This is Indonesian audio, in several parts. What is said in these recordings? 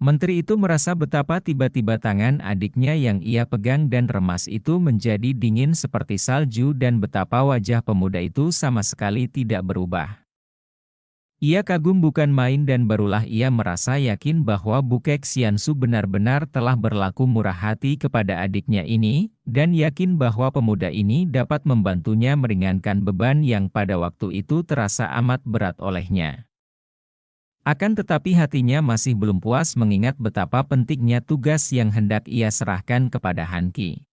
Menteri itu merasa betapa tiba-tiba tangan adiknya yang ia pegang dan remas itu menjadi dingin seperti salju dan betapa wajah pemuda itu sama sekali tidak berubah. Ia kagum bukan main dan barulah ia merasa yakin bahwa Bukek Xiansu benar-benar telah berlaku murah hati kepada adiknya ini, dan yakin bahwa pemuda ini dapat membantunya meringankan beban yang pada waktu itu terasa amat berat olehnya. Akan tetapi hatinya masih belum puas mengingat betapa pentingnya tugas yang hendak ia serahkan kepada Han Qi.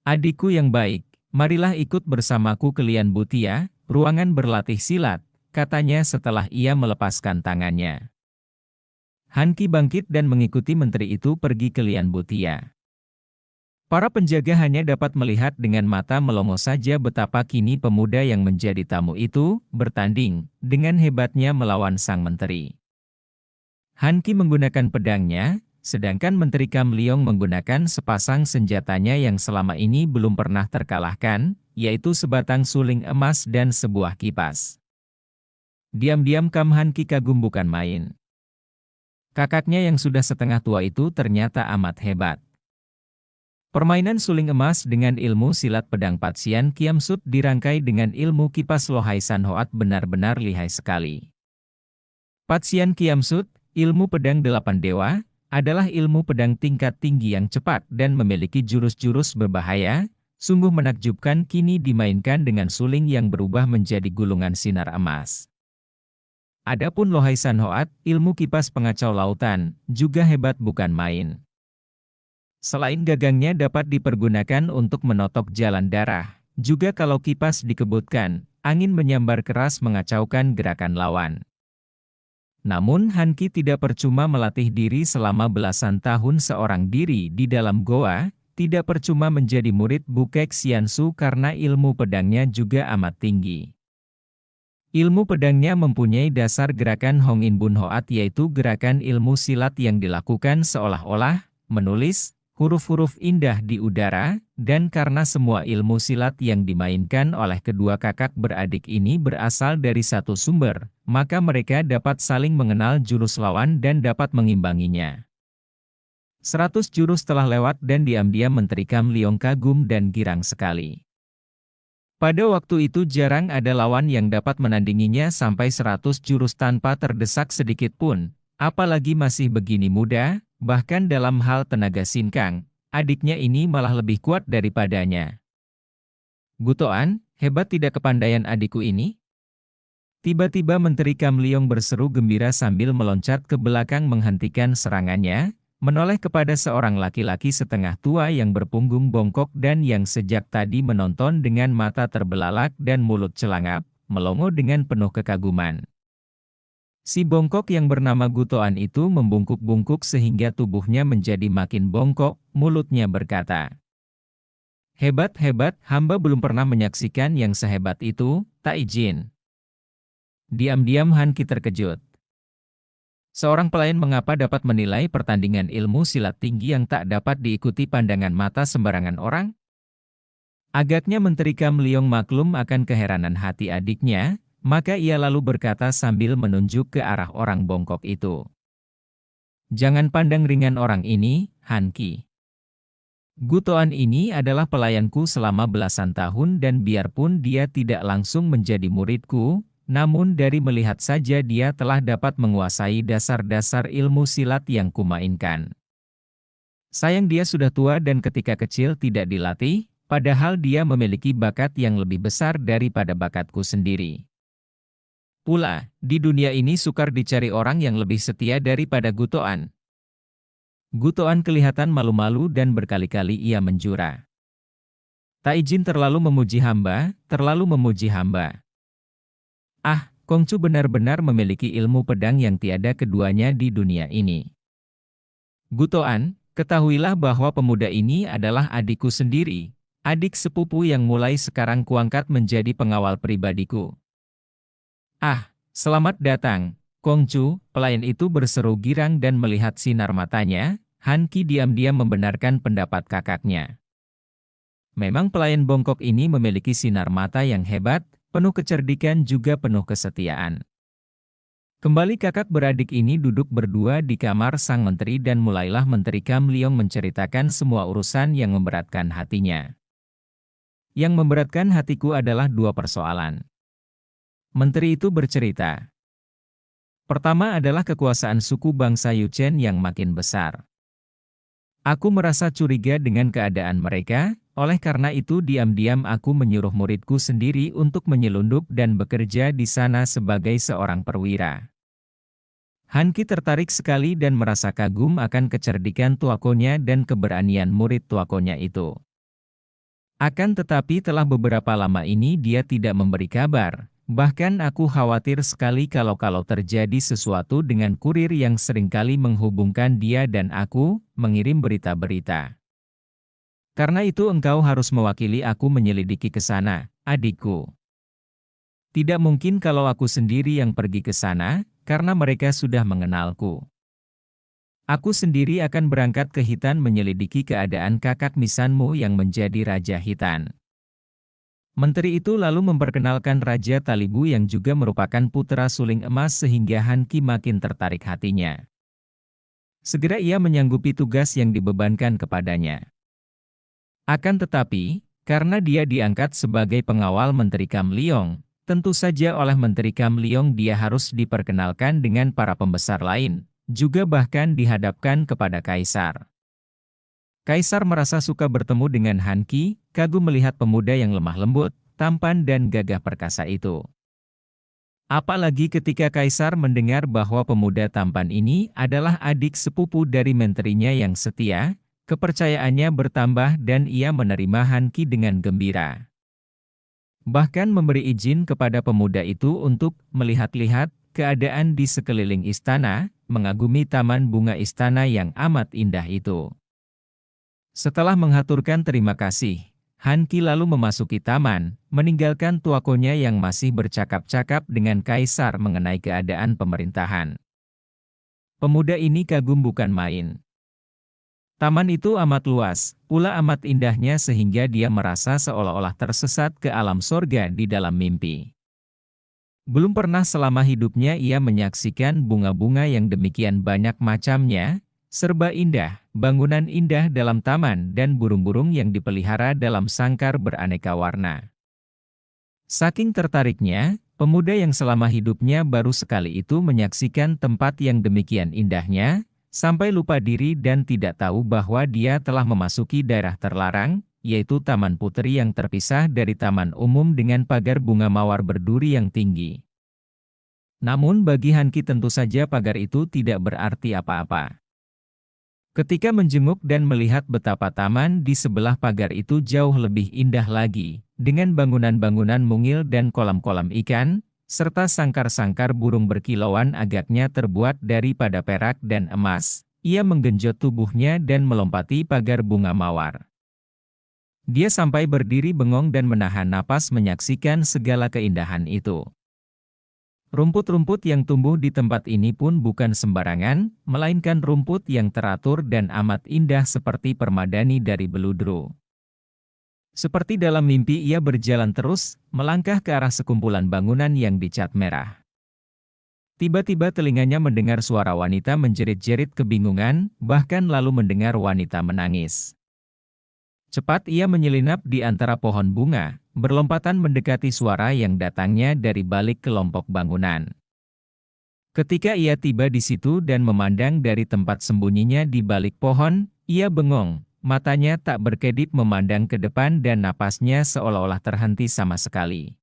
"Adikku yang baik, marilah ikut bersamaku ke Lian Butia, ruangan berlatih silat," katanya setelah ia melepaskan tangannya. Han Qi bangkit dan mengikuti menteri itu pergi ke Lian Butia. Para penjaga hanya dapat melihat dengan mata melongo saja betapa kini pemuda yang menjadi tamu itu bertanding dengan hebatnya melawan sang menteri. Han Qi menggunakan pedangnya, sedangkan Menteri Kam Leong menggunakan sepasang senjatanya yang selama ini belum pernah terkalahkan, yaitu sebatang suling emas dan sebuah kipas. Diam-diam Kam Han Qi kagum bukan main. Kakaknya yang sudah setengah tua itu ternyata amat hebat. Permainan suling emas dengan ilmu silat pedang Pat Sian Kiam Sut dirangkai dengan ilmu kipas Lohai San Hoat benar-benar lihai sekali. Pat Sian Kiam Sut, ilmu pedang 8 dewa, adalah ilmu pedang tingkat tinggi yang cepat dan memiliki jurus-jurus berbahaya, sungguh menakjubkan kini dimainkan dengan suling yang berubah menjadi gulungan sinar emas. Adapun Lohai San Hoat, ilmu kipas pengacau lautan, juga hebat bukan main. Selain gagangnya dapat dipergunakan untuk menotok jalan darah, juga kalau kipas dikebutkan, angin menyambar keras mengacaukan gerakan lawan. Namun Han Qi tidak percuma melatih diri selama belasan tahun seorang diri di dalam goa, tidak percuma menjadi murid Bukek Xiansu karena ilmu pedangnya juga amat tinggi. Ilmu pedangnya mempunyai dasar gerakan Hong In Bun Hoat yaitu gerakan ilmu silat yang dilakukan seolah-olah menulis huruf-huruf indah di udara, dan karena semua ilmu silat yang dimainkan oleh kedua kakak beradik ini berasal dari satu sumber, maka mereka dapat saling mengenal jurus lawan dan dapat mengimbanginya. 100 jurus telah lewat dan diam-diam Menteri Kam Leong kagum dan girang sekali. Pada waktu itu jarang ada lawan yang dapat menandinginya sampai 100 jurus tanpa terdesak sedikit pun, apalagi masih begini muda, bahkan dalam hal tenaga sinkang, adiknya ini malah lebih kuat daripadanya. "Gutoan, hebat tidak kepandaian adikku ini?" Tiba-tiba Menteri Kam Leong berseru gembira sambil meloncat ke belakang menghentikan serangannya, menoleh kepada seorang laki-laki setengah tua yang berpunggung bongkok dan yang sejak tadi menonton dengan mata terbelalak dan mulut celangap, melongo dengan penuh kekaguman. Si bongkok yang bernama Gutoan itu membungkuk-bungkuk sehingga tubuhnya menjadi makin bongkok, mulutnya berkata, "Hebat-hebat, hamba belum pernah menyaksikan yang sehebat itu, tak izin." Diam-diam Han Qi terkejut. Seorang pelayan mengapa dapat menilai pertandingan ilmu silat tinggi yang tak dapat diikuti pandangan mata sembarangan orang? Agaknya Menteri Kam Leong maklum akan keheranan hati adiknya, maka ia lalu berkata sambil menunjuk ke arah orang bongkok itu. "Jangan pandang ringan orang ini, Han Qi. Gutoan ini adalah pelayanku selama belasan tahun dan biarpun dia tidak langsung menjadi muridku, namun dari melihat saja dia telah dapat menguasai dasar-dasar ilmu silat yang kumainkan. Sayang dia sudah tua dan ketika kecil tidak dilatih, padahal dia memiliki bakat yang lebih besar daripada bakatku sendiri. Pula, di dunia ini sukar dicari orang yang lebih setia daripada Gutoan." Gutoan kelihatan malu-malu dan berkali-kali ia menjura. "Tak izin terlalu memuji hamba, terlalu memuji hamba. Ah, Kongcu benar-benar memiliki ilmu pedang yang tiada keduanya di dunia ini. Gutoan, ketahuilah bahwa pemuda ini adalah adikku sendiri, adik sepupu yang mulai sekarang kuangkat menjadi pengawal pribadiku." "Ah, selamat datang, Kongcu," pelayan itu berseru girang dan melihat sinar matanya, Han Qi diam-diam membenarkan pendapat kakaknya. Memang pelayan bongkok ini memiliki sinar mata yang hebat, penuh kecerdikan juga penuh kesetiaan. Kembali kakak beradik ini duduk berdua di kamar sang menteri dan mulailah Menteri Kam Leong menceritakan semua urusan yang memberatkan hatinya. Yang memberatkan hatiku adalah dua persoalan. Menteri itu bercerita. Pertama adalah kekuasaan suku bangsa Yuchen yang makin besar. Aku merasa curiga dengan keadaan mereka, oleh karena itu diam-diam aku menyuruh muridku sendiri untuk menyelundup dan bekerja di sana sebagai seorang perwira. Han Qi tertarik sekali dan merasa kagum akan kecerdikan tuakonya dan keberanian murid tuakonya itu. Akan tetapi telah beberapa lama ini dia tidak memberi kabar. Bahkan aku khawatir sekali kalau terjadi sesuatu dengan kurir yang seringkali menghubungkan dia dan aku, mengirim berita-berita. Karena itu engkau harus mewakili aku menyelidiki ke sana, adikku. Tidak mungkin kalau aku sendiri yang pergi ke sana, karena mereka sudah mengenalku. Aku sendiri akan berangkat ke Hitan menyelidiki keadaan kakak misanmu yang menjadi Raja Hitan. Menteri itu lalu memperkenalkan Raja Talibu yang juga merupakan putra suling emas sehingga Han Qi makin tertarik hatinya. Segera ia menyanggupi tugas yang dibebankan kepadanya. Akan tetapi, karena dia diangkat sebagai pengawal Menteri Kam Leong, tentu saja oleh Menteri Kam Leong dia harus diperkenalkan dengan para pembesar lain, juga bahkan dihadapkan kepada Kaisar. Kaisar merasa suka bertemu dengan Han Qi, kagum melihat pemuda yang lemah lembut, tampan dan gagah perkasa itu. Apalagi ketika Kaisar mendengar bahwa pemuda tampan ini adalah adik sepupu dari menterinya yang setia, kepercayaannya bertambah dan ia menerima Han Qi dengan gembira. Bahkan memberi izin kepada pemuda itu untuk melihat-lihat keadaan di sekeliling istana, mengagumi taman bunga istana yang amat indah itu. Setelah menghaturkan terima kasih, Han Qi lalu memasuki taman, meninggalkan tuakonya yang masih bercakap-cakap dengan Kaisar mengenai keadaan pemerintahan. Pemuda ini kagum bukan main. Taman itu amat luas, pula amat indahnya sehingga dia merasa seolah-olah tersesat ke alam sorga di dalam mimpi. Belum pernah selama hidupnya ia menyaksikan bunga-bunga yang demikian banyak macamnya, serba indah, bangunan indah dalam taman dan burung-burung yang dipelihara dalam sangkar beraneka warna. Saking tertariknya, pemuda yang selama hidupnya baru sekali itu menyaksikan tempat yang demikian indahnya, sampai lupa diri dan tidak tahu bahwa dia telah memasuki daerah terlarang, yaitu Taman Puteri yang terpisah dari taman umum dengan pagar bunga mawar berduri yang tinggi. Namun bagi Han Qi tentu saja pagar itu tidak berarti apa-apa. Ketika menjenguk dan melihat betapa taman di sebelah pagar itu jauh lebih indah lagi, dengan bangunan-bangunan mungil dan kolam-kolam ikan, serta sangkar-sangkar burung berkilauan agaknya terbuat daripada perak dan emas, ia menggenjot tubuhnya dan melompati pagar bunga mawar. Dia sampai berdiri bengong dan menahan napas menyaksikan segala keindahan itu. Rumput-rumput yang tumbuh di tempat ini pun bukan sembarangan, melainkan rumput yang teratur dan amat indah seperti permadani dari beludru. Seperti dalam mimpi ia berjalan terus, melangkah ke arah sekumpulan bangunan yang dicat merah. Tiba-tiba telinganya mendengar suara wanita menjerit-jerit kebingungan, bahkan lalu mendengar wanita menangis. Cepat ia menyelinap di antara pohon bunga, berlompatan mendekati suara yang datangnya dari balik kelompok bangunan. Ketika ia tiba di situ dan memandang dari tempat sembunyinya di balik pohon, ia bengong, matanya tak berkedip memandang ke depan dan napasnya seolah-olah terhenti sama sekali.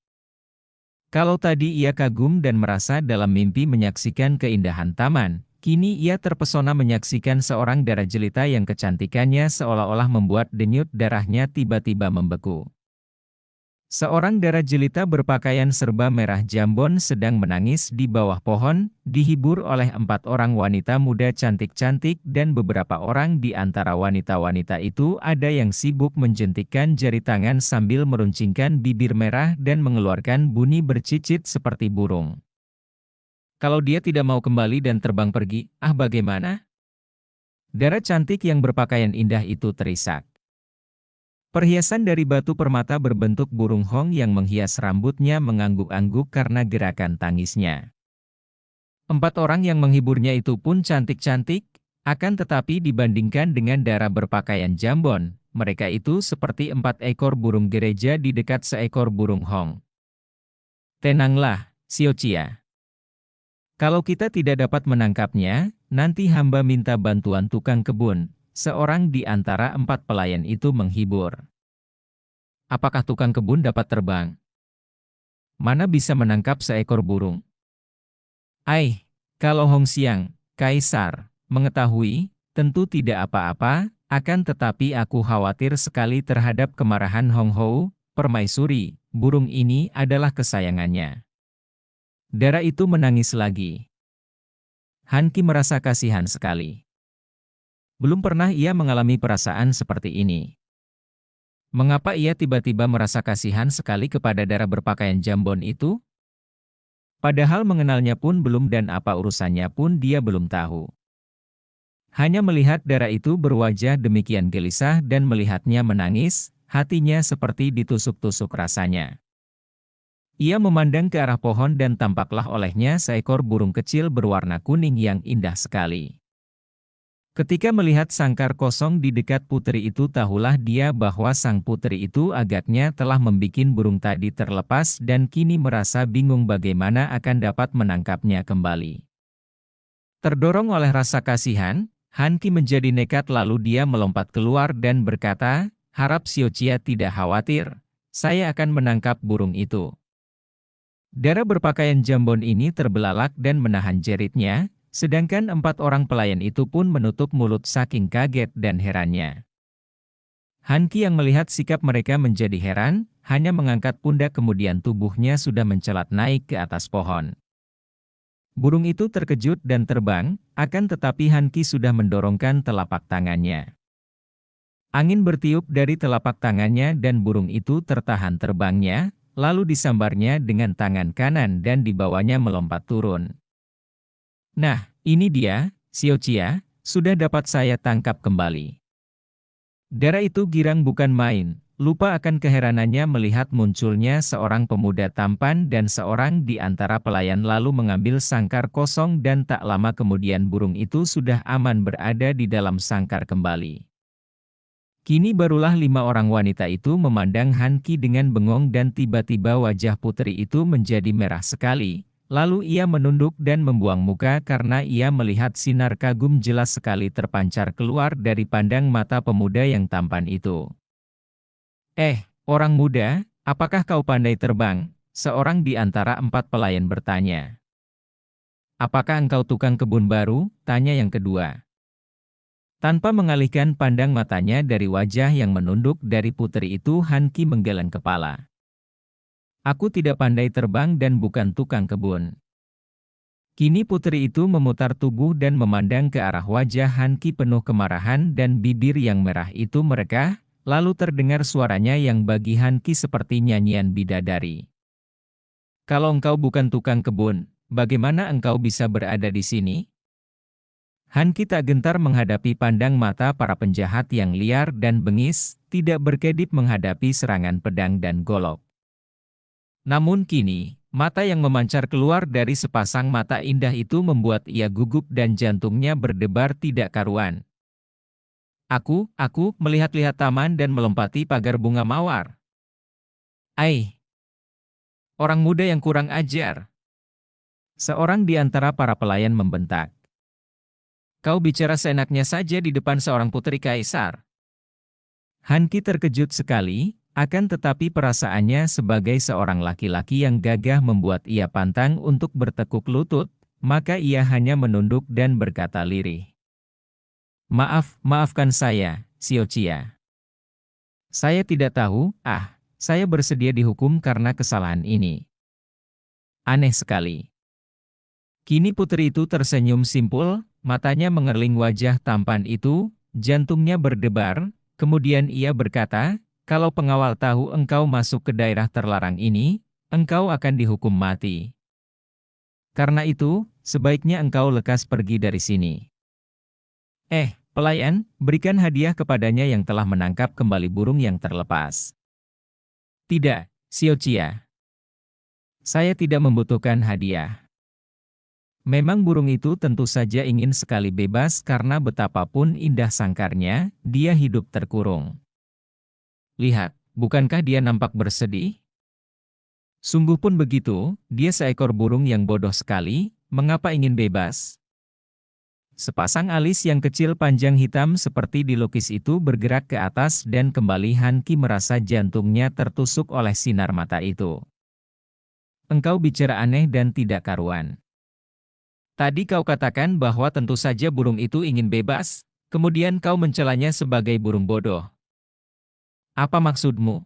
Kalau tadi ia kagum dan merasa dalam mimpi menyaksikan keindahan taman, kini ia terpesona menyaksikan seorang darah jelita yang kecantikannya seolah-olah membuat denyut darahnya tiba-tiba membeku. Seorang darah jelita berpakaian serba merah jambon sedang menangis di bawah pohon, dihibur oleh 4 orang wanita muda cantik-cantik dan beberapa orang di antara wanita-wanita itu ada yang sibuk menjentikkan jari tangan sambil meruncingkan bibir merah dan mengeluarkan bunyi bercicit seperti burung. Kalau dia tidak mau kembali dan terbang pergi, bagaimana? Darah cantik yang berpakaian indah itu terisak. Perhiasan dari batu permata berbentuk burung hong yang menghias rambutnya mengangguk-angguk karena gerakan tangisnya. Empat orang yang menghiburnya itu pun cantik-cantik, akan tetapi dibandingkan dengan Dara berpakaian jambon, mereka itu seperti 4 ekor burung gereja di dekat seekor burung hong. Tenanglah, Xiaoqia. Kalau kita tidak dapat menangkapnya, nanti hamba minta bantuan tukang kebun. Seorang di antara 4 pelayan itu menghibur. Apakah tukang kebun dapat terbang? Mana bisa menangkap seekor burung? Kalau Hong Xiang, Kaisar, mengetahui, tentu tidak apa-apa, akan tetapi aku khawatir sekali terhadap kemarahan Hong Hou, permaisuri, burung ini adalah kesayangannya. Dara itu menangis lagi. Han Qi merasa kasihan sekali. Belum pernah ia mengalami perasaan seperti ini. Mengapa ia tiba-tiba merasa kasihan sekali kepada Dara berpakaian jambon itu? Padahal mengenalnya pun belum dan apa urusannya pun dia belum tahu. Hanya melihat Dara itu berwajah demikian gelisah dan melihatnya menangis, hatinya seperti ditusuk-tusuk rasanya. Ia memandang ke arah pohon dan tampaklah olehnya seekor burung kecil berwarna kuning yang indah sekali. Ketika melihat sangkar kosong di dekat putri itu, tahulah dia bahwa sang putri itu agaknya telah membikin burung tadi terlepas dan kini merasa bingung bagaimana akan dapat menangkapnya kembali. Terdorong oleh rasa kasihan, Han Qi menjadi nekat lalu dia melompat keluar dan berkata, "Harap Xiaoqia tidak khawatir, saya akan menangkap burung itu." Dara berpakaian jambon ini terbelalak dan menahan jeritnya, sedangkan 4 orang pelayan itu pun menutup mulut saking kaget dan herannya. Han Qi yang melihat sikap mereka menjadi heran, hanya mengangkat pundak kemudian tubuhnya sudah mencelat naik ke atas pohon. Burung itu terkejut dan terbang, akan tetapi Han Qi sudah mendorongkan telapak tangannya. Angin bertiup dari telapak tangannya dan burung itu tertahan terbangnya, lalu disambarnya dengan tangan kanan dan dibawanya melompat turun. Nah, ini dia, Xiaoqia, sudah dapat saya tangkap kembali. Dara itu girang bukan main, lupa akan keheranannya melihat munculnya seorang pemuda tampan dan seorang di antara pelayan lalu mengambil sangkar kosong dan tak lama kemudian burung itu sudah aman berada di dalam sangkar kembali. Kini barulah 5 orang wanita itu memandang Han Qi dengan bengong dan tiba-tiba wajah putri itu menjadi merah sekali. Lalu ia menunduk dan membuang muka karena ia melihat sinar kagum jelas sekali terpancar keluar dari pandang mata pemuda yang tampan itu. Orang muda, apakah kau pandai terbang? Seorang di antara 4 pelayan bertanya. Apakah engkau tukang kebun baru? Tanya yang kedua. Tanpa mengalihkan pandang matanya dari wajah yang menunduk dari putri itu, Han Qi menggeleng kepala. Aku tidak pandai terbang dan bukan tukang kebun. Kini putri itu memutar tubuh dan memandang ke arah wajah Han Qi penuh kemarahan dan bibir yang merah itu merekah, lalu terdengar suaranya yang bagi Han Qi seperti nyanyian bidadari. Kalau engkau bukan tukang kebun, bagaimana engkau bisa berada di sini? Han Qi tak gentar menghadapi pandang mata para penjahat yang liar dan bengis, tidak berkedip menghadapi serangan pedang dan golok. Namun kini, mata yang memancar keluar dari sepasang mata indah itu membuat ia gugup dan jantungnya berdebar tidak karuan. Aku melihat-lihat taman dan melompati pagar bunga mawar. Orang muda yang kurang ajar. Seorang di antara para pelayan membentak. Kau bicara seenaknya saja di depan seorang putri kaisar. Han Qi terkejut sekali. Akan tetapi perasaannya sebagai seorang laki-laki yang gagah membuat ia pantang untuk bertekuk lutut, maka ia hanya menunduk dan berkata lirih. Maafkan saya, Xiaoqia. Saya tidak tahu, saya bersedia dihukum karena kesalahan ini. Aneh sekali. Kini putri itu tersenyum simpul, matanya mengerling wajah tampan itu, jantungnya berdebar, kemudian ia berkata, kalau pengawal tahu engkau masuk ke daerah terlarang ini, engkau akan dihukum mati. Karena itu, sebaiknya engkau lekas pergi dari sini. Pelayan, berikan hadiah kepadanya yang telah menangkap kembali burung yang terlepas. Tidak, Xiaoqia. Saya tidak membutuhkan hadiah. Memang burung itu tentu saja ingin sekali bebas karena betapapun indah sangkarnya, dia hidup terkurung. Lihat, bukankah dia nampak bersedih? Sungguh pun begitu, dia seekor burung yang bodoh sekali, mengapa ingin bebas? Sepasang alis yang kecil panjang hitam seperti dilukis itu bergerak ke atas dan kembali Hanki merasa jantungnya tertusuk oleh sinar mata itu. Engkau bicara aneh dan tidak karuan. Tadi kau katakan bahwa tentu saja burung itu ingin bebas, kemudian kau mencelanya sebagai burung bodoh. Apa maksudmu?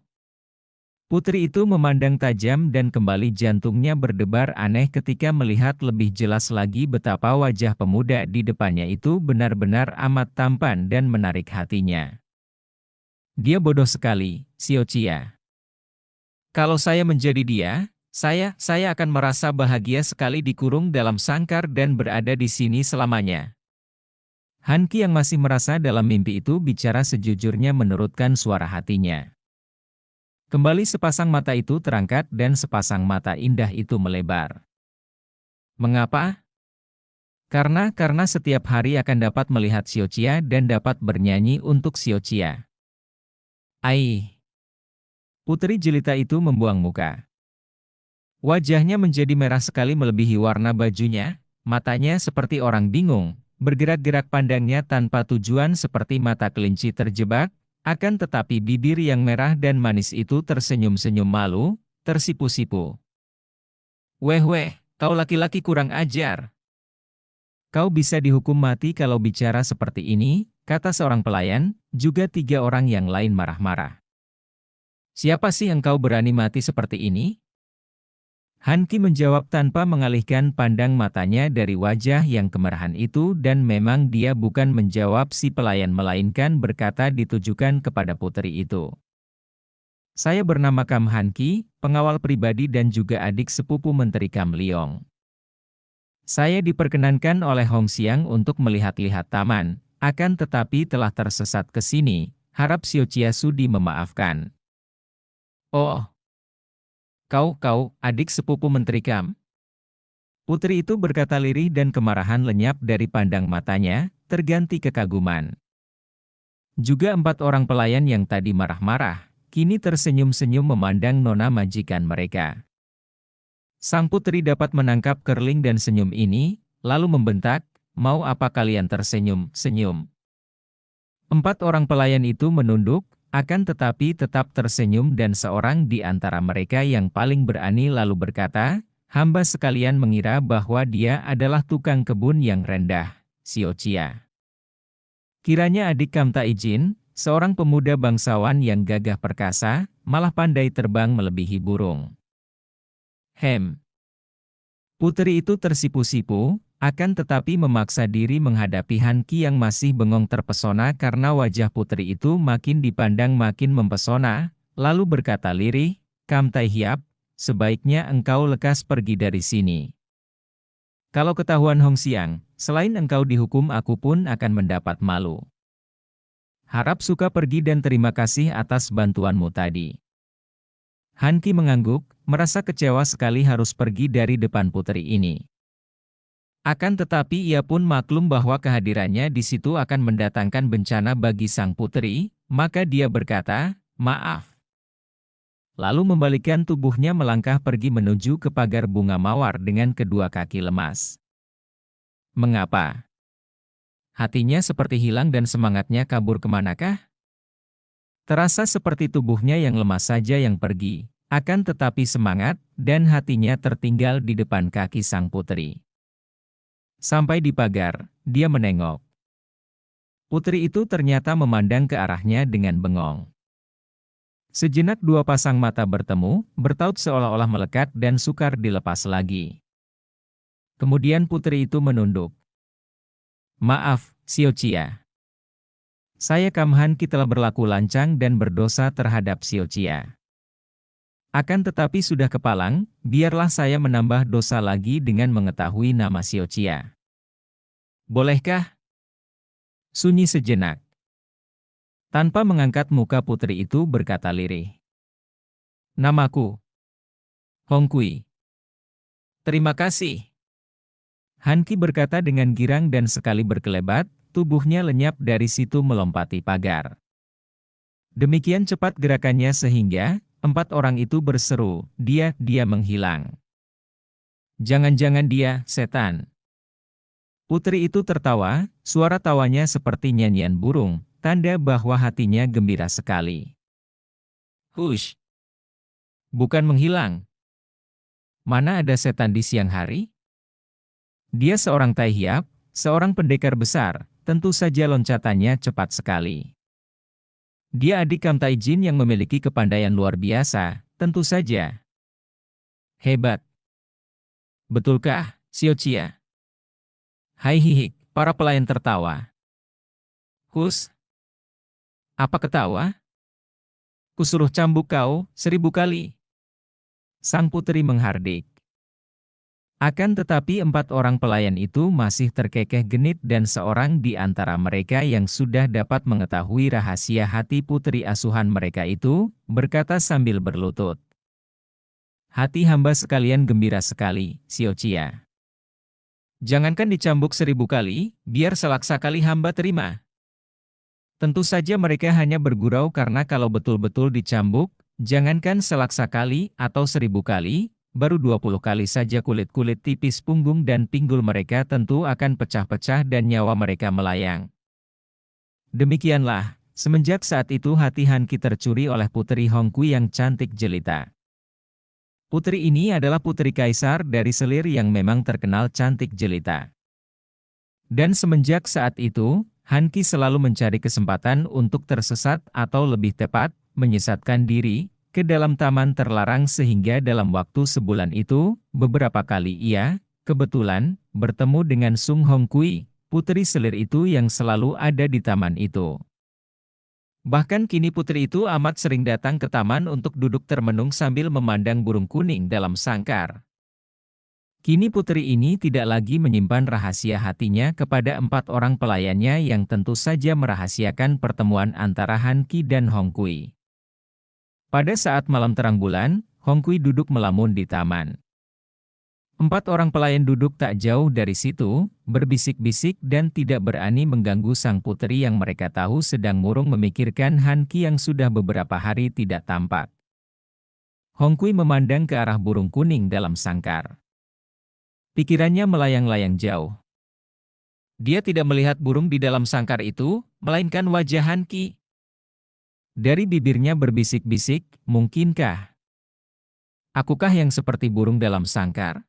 Putri itu memandang tajam dan kembali jantungnya berdebar aneh ketika melihat lebih jelas lagi betapa wajah pemuda di depannya itu benar-benar amat tampan dan menarik hatinya. Dia bodoh sekali, Xiao Chia. Kalau saya menjadi dia, saya akan merasa bahagia sekali dikurung dalam sangkar dan berada di sini selamanya. Hanki yang masih merasa dalam mimpi itu bicara sejujurnya menurutkan suara hatinya. Kembali sepasang mata itu terangkat dan sepasang mata indah itu melebar. Mengapa? Karena setiap hari akan dapat melihat Xiao Chia dan dapat bernyanyi untuk Xiao Chia. Ai! Putri jelita itu membuang muka. Wajahnya menjadi merah sekali melebihi warna bajunya, matanya seperti orang bingung, bergerak-gerak pandangnya tanpa tujuan seperti mata kelinci terjebak, akan tetapi bibir yang merah dan manis itu tersenyum-senyum malu, tersipu-sipu. Weh, kau laki-laki kurang ajar. Kau bisa dihukum mati kalau bicara seperti ini, kata seorang pelayan, juga 3 orang yang lain marah-marah. Siapa sih engkau berani mati seperti ini? Hanki menjawab tanpa mengalihkan pandang matanya dari wajah yang kemerahan itu dan memang dia bukan menjawab si pelayan melainkan berkata ditujukan kepada putri itu. Saya bernama Kam Hanki, pengawal pribadi dan juga adik sepupu Menteri Kam Leong. Saya diperkenankan oleh Hong Xiang untuk melihat-lihat taman, akan tetapi telah tersesat ke sini, harap Xiao Chia sudi memaafkan. Oh, kau, adik sepupu Menteri Kam? Putri itu berkata lirih dan kemarahan lenyap dari pandang matanya, terganti kekaguman. Juga 4 orang pelayan yang tadi marah-marah, kini tersenyum-senyum memandang nona majikan mereka. Sang putri dapat menangkap kerling dan senyum ini, lalu membentak, mau apa kalian tersenyum-senyum? 4 orang pelayan itu menunduk, akan tetapi tetap tersenyum dan seorang di antara mereka yang paling berani lalu berkata, hamba sekalian mengira bahwa dia adalah tukang kebun yang rendah, Xiao Chia. Kiranya adik Kam tak izin, seorang pemuda bangsawan yang gagah perkasa, malah pandai terbang melebihi burung. Putri itu tersipu-sipu, akan tetapi memaksa diri menghadapi Hanki yang masih bengong terpesona karena wajah putri itu makin dipandang makin mempesona, lalu berkata lirih, Kam Tai Hiap, sebaiknya engkau lekas pergi dari sini. Kalau ketahuan Hong Xiang, selain engkau dihukum aku pun akan mendapat malu. Harap suka pergi dan terima kasih atas bantuanmu tadi. Hanki mengangguk, merasa kecewa sekali harus pergi dari depan putri ini. Akan tetapi ia pun maklum bahwa kehadirannya di situ akan mendatangkan bencana bagi sang putri, maka dia berkata, maaf. Lalu membalikkan tubuhnya melangkah pergi menuju ke pagar bunga mawar dengan kedua kaki lemas. Mengapa? Hatinya seperti hilang dan semangatnya kabur kemanakah? Terasa seperti tubuhnya yang lemas saja yang pergi, akan tetapi semangat dan hatinya tertinggal di depan kaki sang putri. Sampai di pagar, dia menengok. Putri itu ternyata memandang ke arahnya dengan bengong. Sejenak 2 pasang mata bertemu, bertaut seolah-olah melekat dan sukar dilepas lagi. Kemudian putri itu menunduk. Maaf, Xiao Chia. Saya Kam Hanki telah berlaku lancang dan berdosa terhadap Xiao Chia. Akan tetapi sudah kepalang, biarlah saya menambah dosa lagi dengan mengetahui nama Xiao Chia. Bolehkah? Sunyi sejenak. Tanpa mengangkat muka putri itu berkata lirih. Namaku Hong Kui. Terima kasih. Han Qi berkata dengan girang dan sekali berkelebat, tubuhnya lenyap dari situ melompati pagar. Demikian cepat gerakannya sehingga, 4 orang itu berseru, dia menghilang. Jangan-jangan dia, setan. Putri itu tertawa, suara tawanya seperti nyanyian burung, tanda bahwa hatinya gembira sekali. Hush! Bukan menghilang. Mana ada setan di siang hari? Dia seorang Tai Hiap, seorang pendekar besar, tentu saja loncatannya cepat sekali. Dia adik Kam Tai Jin yang memiliki kepandaian luar biasa, tentu saja. Hebat. Betulkah, Xiao Chia? Hai hihik, para pelayan tertawa. Hus, apa ketawa? Kusuruh cambuk kau, 1000 kali. Sang putri menghardik. Akan tetapi 4 orang pelayan itu masih terkekeh genit dan seorang di antara mereka yang sudah dapat mengetahui rahasia hati putri asuhan mereka itu, berkata sambil berlutut. Hati hamba sekalian gembira sekali, Xiao Chia. Jangankan dicambuk 1000 kali, biar selaksa kali hamba terima. Tentu saja mereka hanya bergurau karena kalau betul-betul dicambuk, jangankan selaksa kali atau 1000 kali, baru 20 kali saja kulit-kulit tipis punggung dan pinggul mereka tentu akan pecah-pecah dan nyawa mereka melayang. Demikianlah, semenjak saat itu hati Han Qi tercuri oleh Putri Hongkui yang cantik jelita. Putri ini adalah putri kaisar dari selir yang memang terkenal cantik jelita. Dan semenjak saat itu, Han Qi selalu mencari kesempatan untuk tersesat atau lebih tepat, menyesatkan diri, ke dalam taman terlarang sehingga dalam waktu sebulan itu, beberapa kali ia, kebetulan, bertemu dengan Sung Hongkui, putri selir itu yang selalu ada di taman itu. Bahkan kini putri itu amat sering datang ke taman untuk duduk termenung sambil memandang burung kuning dalam sangkar. Kini putri ini tidak lagi menyimpan rahasia hatinya kepada 4 orang pelayannya yang tentu saja merahasiakan pertemuan antara Han Qi dan Hongkui. Pada saat malam terang bulan, Hongkui duduk melamun di taman. 4 orang pelayan duduk tak jauh dari situ, berbisik-bisik dan tidak berani mengganggu sang putri yang mereka tahu sedang murung memikirkan Han Qi yang sudah beberapa hari tidak tampak. Hongkui memandang ke arah burung kuning dalam sangkar. Pikirannya melayang-layang jauh. Dia tidak melihat burung di dalam sangkar itu, melainkan wajah Han Qi. Dari bibirnya berbisik-bisik, mungkinkah? Akukah yang seperti burung dalam sangkar?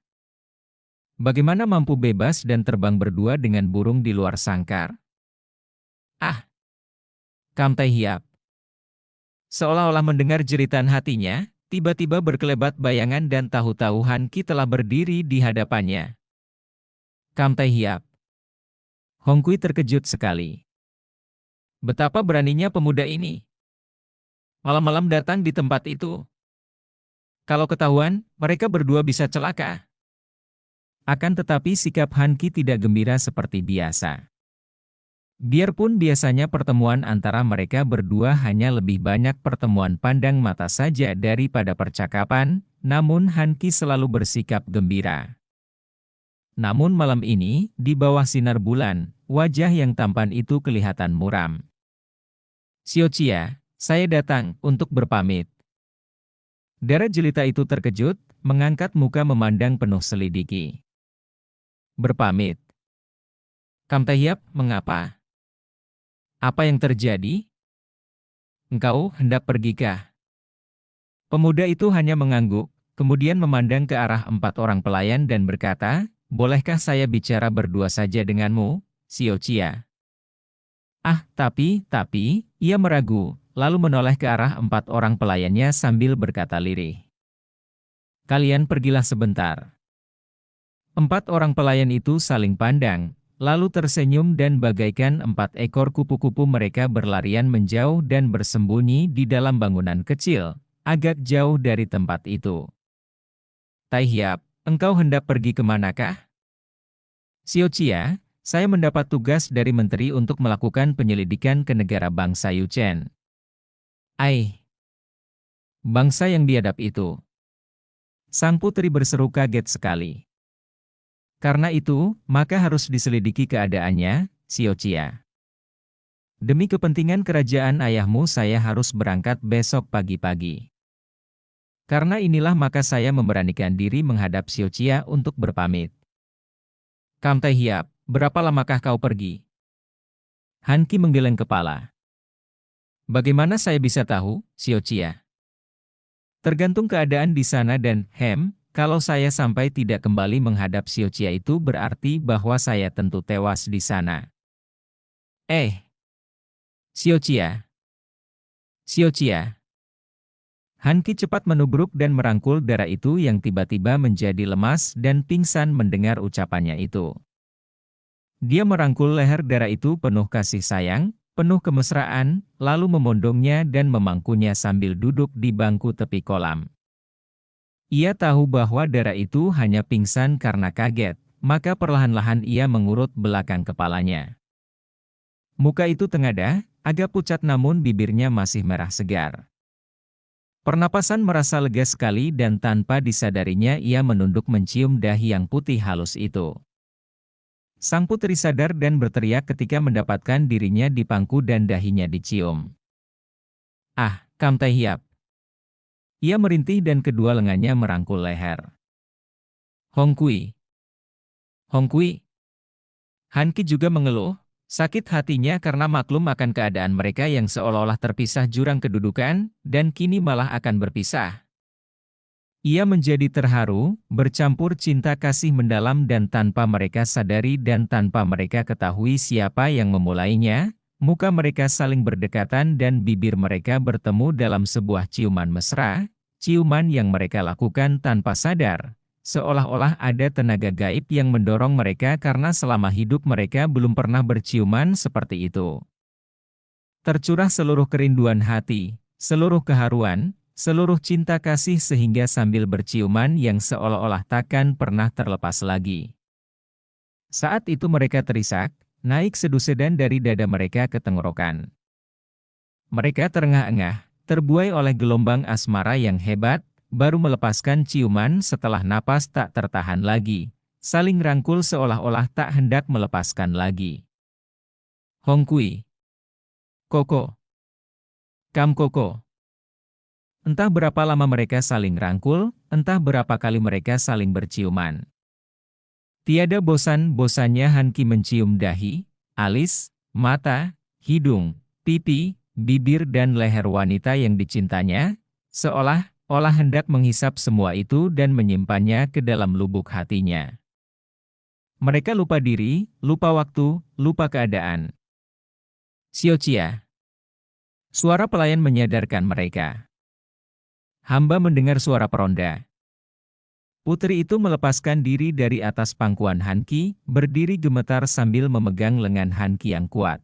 Bagaimana mampu bebas dan terbang berdua dengan burung di luar sangkar? Ah! Kam Tai Hiap. Seolah-olah mendengar jeritan hatinya, tiba-tiba berkelebat bayangan dan tahu-tahu Han Qi telah berdiri di hadapannya. Kam Tai Hiap. Hongkui terkejut sekali. Betapa beraninya pemuda ini. Malam-malam datang di tempat itu. Kalau ketahuan, mereka berdua bisa celaka. Akan tetapi sikap Han Qi tidak gembira seperti biasa. Biarpun biasanya pertemuan antara mereka berdua hanya lebih banyak pertemuan pandang mata saja daripada percakapan, namun Han Qi selalu bersikap gembira. Namun malam ini, di bawah sinar bulan, wajah yang tampan itu kelihatan muram. Xiao Chia, saya datang untuk berpamit. Dara jelita itu terkejut, mengangkat muka memandang penuh selidiki. Berpamit. Kam Tai Hiap, mengapa? Apa yang terjadi? Engkau hendak pergikah? Pemuda itu hanya mengangguk, kemudian memandang ke arah 4 orang pelayan dan berkata, bolehkah saya bicara berdua saja denganmu, Xiao Chia? Ah, tapi, ia meragu, lalu menoleh ke arah 4 orang pelayannya sambil berkata lirih. Kalian pergilah sebentar. 4 orang pelayan itu saling pandang, lalu tersenyum dan bagaikan 4 ekor kupu-kupu mereka berlarian menjauh dan bersembunyi di dalam bangunan kecil, agak jauh dari tempat itu. Tai Hiap, engkau hendak pergi kemanakah? Xiao Chia, saya mendapat tugas dari menteri untuk melakukan penyelidikan ke negara bangsa Yuchen. Ai, bangsa yang biadab itu. Sang putri berseru kaget sekali. Karena itu, maka harus diselidiki keadaannya, Xiaoqia. Demi kepentingan kerajaan ayahmu saya harus berangkat besok pagi-pagi. Karena inilah maka saya memberanikan diri menghadap Xiaoqia untuk berpamit. Kam Tai Hiap, berapa lamakah kau pergi? Han Qi menggeleng kepala. Bagaimana saya bisa tahu, Xiaoqia? Tergantung keadaan di sana dan, kalau saya sampai tidak kembali menghadap Xiaoqia itu berarti bahwa saya tentu tewas di sana. Xiaoqia. Xiaoqia. Han Qi cepat menubruk dan merangkul darah itu yang tiba-tiba menjadi lemas dan pingsan mendengar ucapannya itu. Dia merangkul leher darah itu penuh kasih sayang, penuh kemesraan, lalu memondongnya dan memangkunya sambil duduk di bangku tepi kolam. Ia tahu bahwa darah itu hanya pingsan karena kaget, maka perlahan-lahan ia mengurut belakang kepalanya. Muka itu tengadah, agak pucat namun bibirnya masih merah segar. Pernapasan merasa lega sekali dan tanpa disadarinya ia menunduk mencium dahi yang putih halus itu. Sang putri sadar dan berteriak ketika mendapatkan dirinya dipangku dan dahinya dicium. Ah, Kam Tai Hiap. Ia merintih dan kedua lengannya merangkul leher. Hong Kui. Hong Kui. Han Qi juga mengeluh. Sakit hatinya karena maklum akan keadaan mereka yang seolah-olah terpisah jurang kedudukan, dan kini malah akan berpisah. Ia menjadi terharu, bercampur cinta kasih mendalam dan tanpa mereka sadari dan tanpa mereka ketahui siapa yang memulainya, muka mereka saling berdekatan dan bibir mereka bertemu dalam sebuah ciuman mesra, ciuman yang mereka lakukan tanpa sadar. Seolah-olah ada tenaga gaib yang mendorong mereka karena selama hidup mereka belum pernah berciuman seperti itu. Tercurah seluruh kerinduan hati, seluruh keharuan, seluruh cinta kasih sehingga sambil berciuman yang seolah-olah takkan pernah terlepas lagi. Saat itu mereka terisak, naik sedu-sedan dari dada mereka ke tenggorokan. Mereka terengah-engah, terbuai oleh gelombang asmara yang hebat, baru melepaskan ciuman setelah napas tak tertahan lagi, saling rangkul seolah-olah tak hendak melepaskan lagi. Hong Kui. Koko. Kam Koko. Entah berapa lama mereka saling rangkul, entah berapa kali mereka saling berciuman. Tiada bosan-bosannya Han Qi mencium dahi, alis, mata, hidung, pipi, bibir dan leher wanita yang dicintanya, seolah-olah hendak menghisap semua itu dan menyimpannya ke dalam lubuk hatinya. Mereka lupa diri, lupa waktu, lupa keadaan. Xiaoqia. Suara pelayan menyadarkan mereka. Hamba mendengar suara peronda. Putri itu melepaskan diri dari atas pangkuan Han Qi, berdiri gemetar sambil memegang lengan Han Qi yang kuat.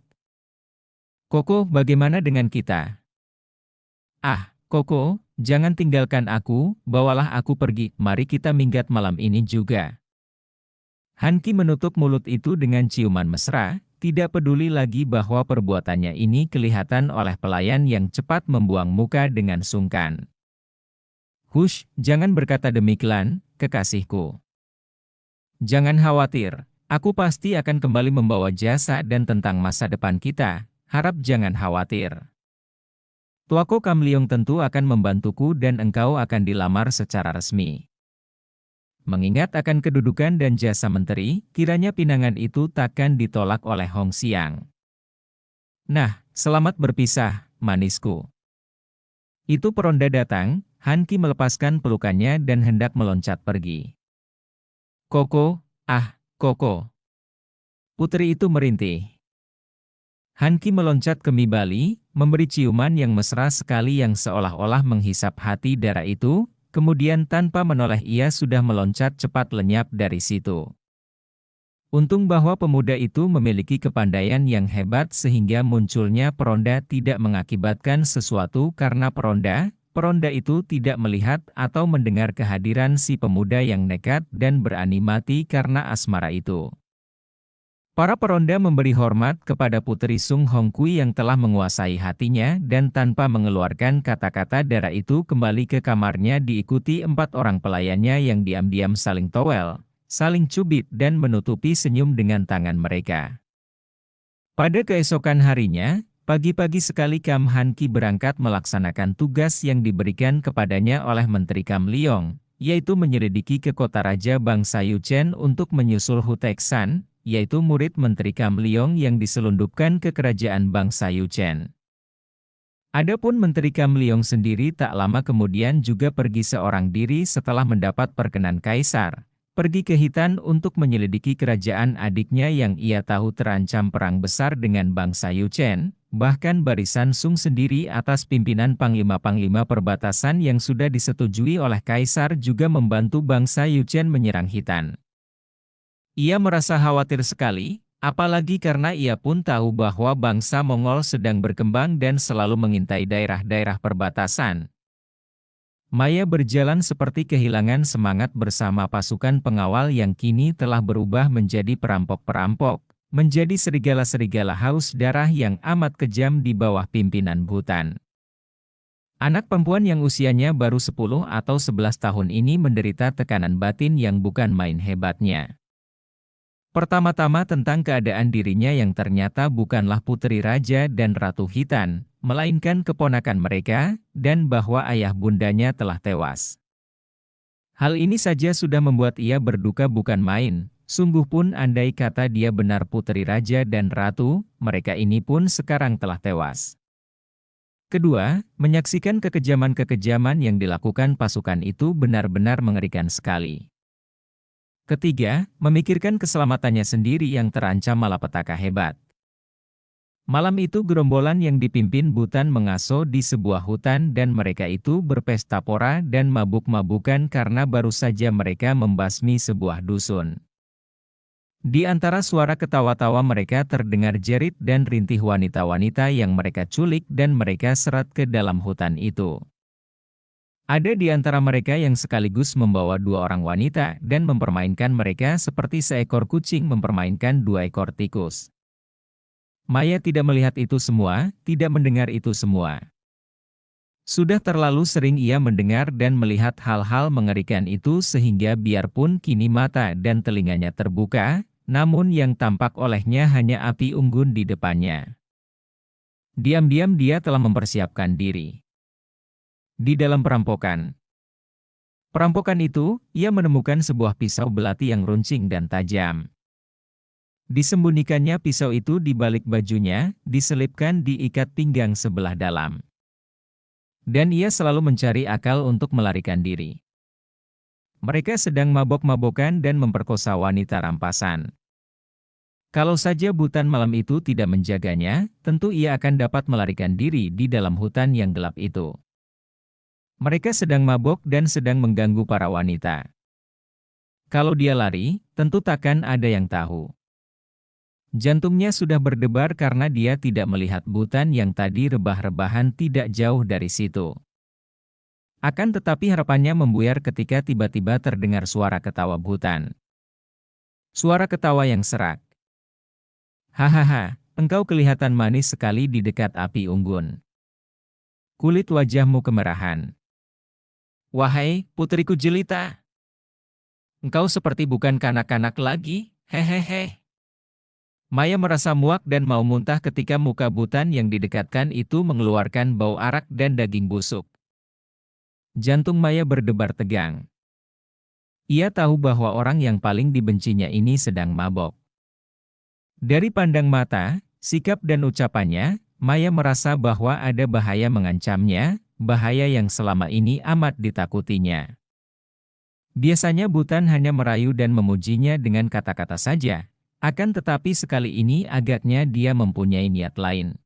Koko, bagaimana dengan kita? Ah, Koko, jangan tinggalkan aku, bawalah aku pergi, mari kita minggat malam ini juga. Han Qi menutup mulut itu dengan ciuman mesra, tidak peduli lagi bahwa perbuatannya ini kelihatan oleh pelayan yang cepat membuang muka dengan sungkan. Hush, jangan berkata demikian, kekasihku. Jangan khawatir, aku pasti akan kembali membawa jasa dan tentang masa depan kita, harap jangan khawatir. Tuaku Kam Leong tentu akan membantuku dan engkau akan dilamar secara resmi. Mengingat akan kedudukan dan jasa menteri, kiranya pinangan itu takkan ditolak oleh Hong Xiang. Nah, selamat berpisah, manisku. Itu peronda datang, Han Qi melepaskan pelukannya dan hendak meloncat pergi. Koko, Koko. Putri itu merintih. Han Qi meloncat ke Mi Bali, memberi ciuman yang mesra sekali yang seolah-olah menghisap hati darah itu, kemudian tanpa menoleh ia sudah meloncat cepat lenyap dari situ. Untung bahwa pemuda itu memiliki kepandaian yang hebat sehingga munculnya peronda tidak mengakibatkan sesuatu karena peronda itu tidak melihat atau mendengar kehadiran si pemuda yang nekat dan berani mati karena asmara itu. Para peronda memberi hormat kepada Putri Sung Hong Kui yang telah menguasai hatinya dan tanpa mengeluarkan kata-kata darah itu kembali ke kamarnya diikuti 4 orang pelayannya yang diam-diam saling towel, saling cubit dan menutupi senyum dengan tangan mereka. Pada keesokan harinya, pagi-pagi sekali Kam Han Ki berangkat melaksanakan tugas yang diberikan kepadanya oleh Menteri Kam Leong, yaitu menyelidiki ke kota raja bangsa Yuchen untuk menyusul Hu Texan, yaitu murid Menteri Kam Leong yang diselundupkan ke kerajaan bangsa Yuchen. Adapun Menteri Kam Leong sendiri tak lama kemudian juga pergi seorang diri setelah mendapat perkenan kaisar, pergi ke Hitan untuk menyelidiki kerajaan adiknya yang ia tahu terancam perang besar dengan bangsa Yuchen, bahkan barisan Sung sendiri atas pimpinan panglima-panglima perbatasan yang sudah disetujui oleh kaisar juga membantu bangsa Yuchen menyerang Hitan. Ia merasa khawatir sekali, apalagi karena ia pun tahu bahwa bangsa Mongol sedang berkembang dan selalu mengintai daerah-daerah perbatasan. Maya berjalan seperti kehilangan semangat bersama pasukan pengawal yang kini telah berubah menjadi perampok-perampok, menjadi serigala-serigala haus darah yang amat kejam di bawah pimpinan Bhutan. Anak perempuan yang usianya baru 10 atau 11 tahun ini menderita tekanan batin yang bukan main hebatnya. Pertama-tama tentang keadaan dirinya yang ternyata bukanlah putri raja dan ratu Hitan, melainkan keponakan mereka, dan bahwa ayah bundanya telah tewas. Hal ini saja sudah membuat ia berduka bukan main, sungguh pun andai kata dia benar putri raja dan ratu, mereka ini pun sekarang telah tewas. Kedua, menyaksikan kekejaman-kekejaman yang dilakukan pasukan itu benar-benar mengerikan sekali. Ketiga, memikirkan keselamatannya sendiri yang terancam malapetaka hebat. Malam itu gerombolan yang dipimpin Bhutan mengaso di sebuah hutan dan mereka itu berpesta pora dan mabuk-mabukan karena baru saja mereka membasmi sebuah dusun. Di antara suara ketawa-tawa mereka terdengar jerit dan rintih wanita-wanita yang mereka culik dan mereka seret ke dalam hutan itu. Ada di antara mereka yang sekaligus membawa 2 orang wanita dan mempermainkan mereka seperti seekor kucing mempermainkan 2 ekor tikus. Maya tidak melihat itu semua, tidak mendengar itu semua. Sudah terlalu sering ia mendengar dan melihat hal-hal mengerikan itu sehingga biarpun kini mata dan telinganya terbuka, namun yang tampak olehnya hanya api unggun di depannya. Diam-diam dia telah mempersiapkan diri. Di dalam perampokan itu, ia menemukan sebuah pisau belati yang runcing dan tajam. Disembunyikannya pisau itu di balik bajunya, diselipkan di ikat pinggang sebelah dalam. Dan ia selalu mencari akal untuk melarikan diri. Mereka sedang mabok-mabokan dan memperkosa wanita rampasan. Kalau saja Bhutan malam itu tidak menjaganya, tentu ia akan dapat melarikan diri di dalam hutan yang gelap itu. Mereka sedang mabok dan sedang mengganggu para wanita. Kalau dia lari, tentu takkan ada yang tahu. Jantungnya sudah berdebar karena dia tidak melihat Bhutan yang tadi rebah-rebahan tidak jauh dari situ. Akan tetapi harapannya membuyar ketika tiba-tiba terdengar suara ketawa Bhutan. Suara ketawa yang serak. Hahaha, engkau kelihatan manis sekali di dekat api unggun. Kulit wajahmu kemerahan. Wahai putriku jelita, engkau seperti bukan kanak-kanak lagi, hehehe. Maya merasa muak dan mau muntah ketika muka Bhutan yang didekatkan itu mengeluarkan bau arak dan daging busuk. Jantung Maya berdebar tegang. Ia tahu bahwa orang yang paling dibencinya ini sedang mabok. Dari pandang mata, sikap dan ucapannya, Maya merasa bahwa ada bahaya mengancamnya, bahaya yang selama ini amat ditakutinya. Biasanya Bhutan hanya merayu dan memujinya dengan kata-kata saja, akan tetapi sekali ini agaknya dia mempunyai niat lain.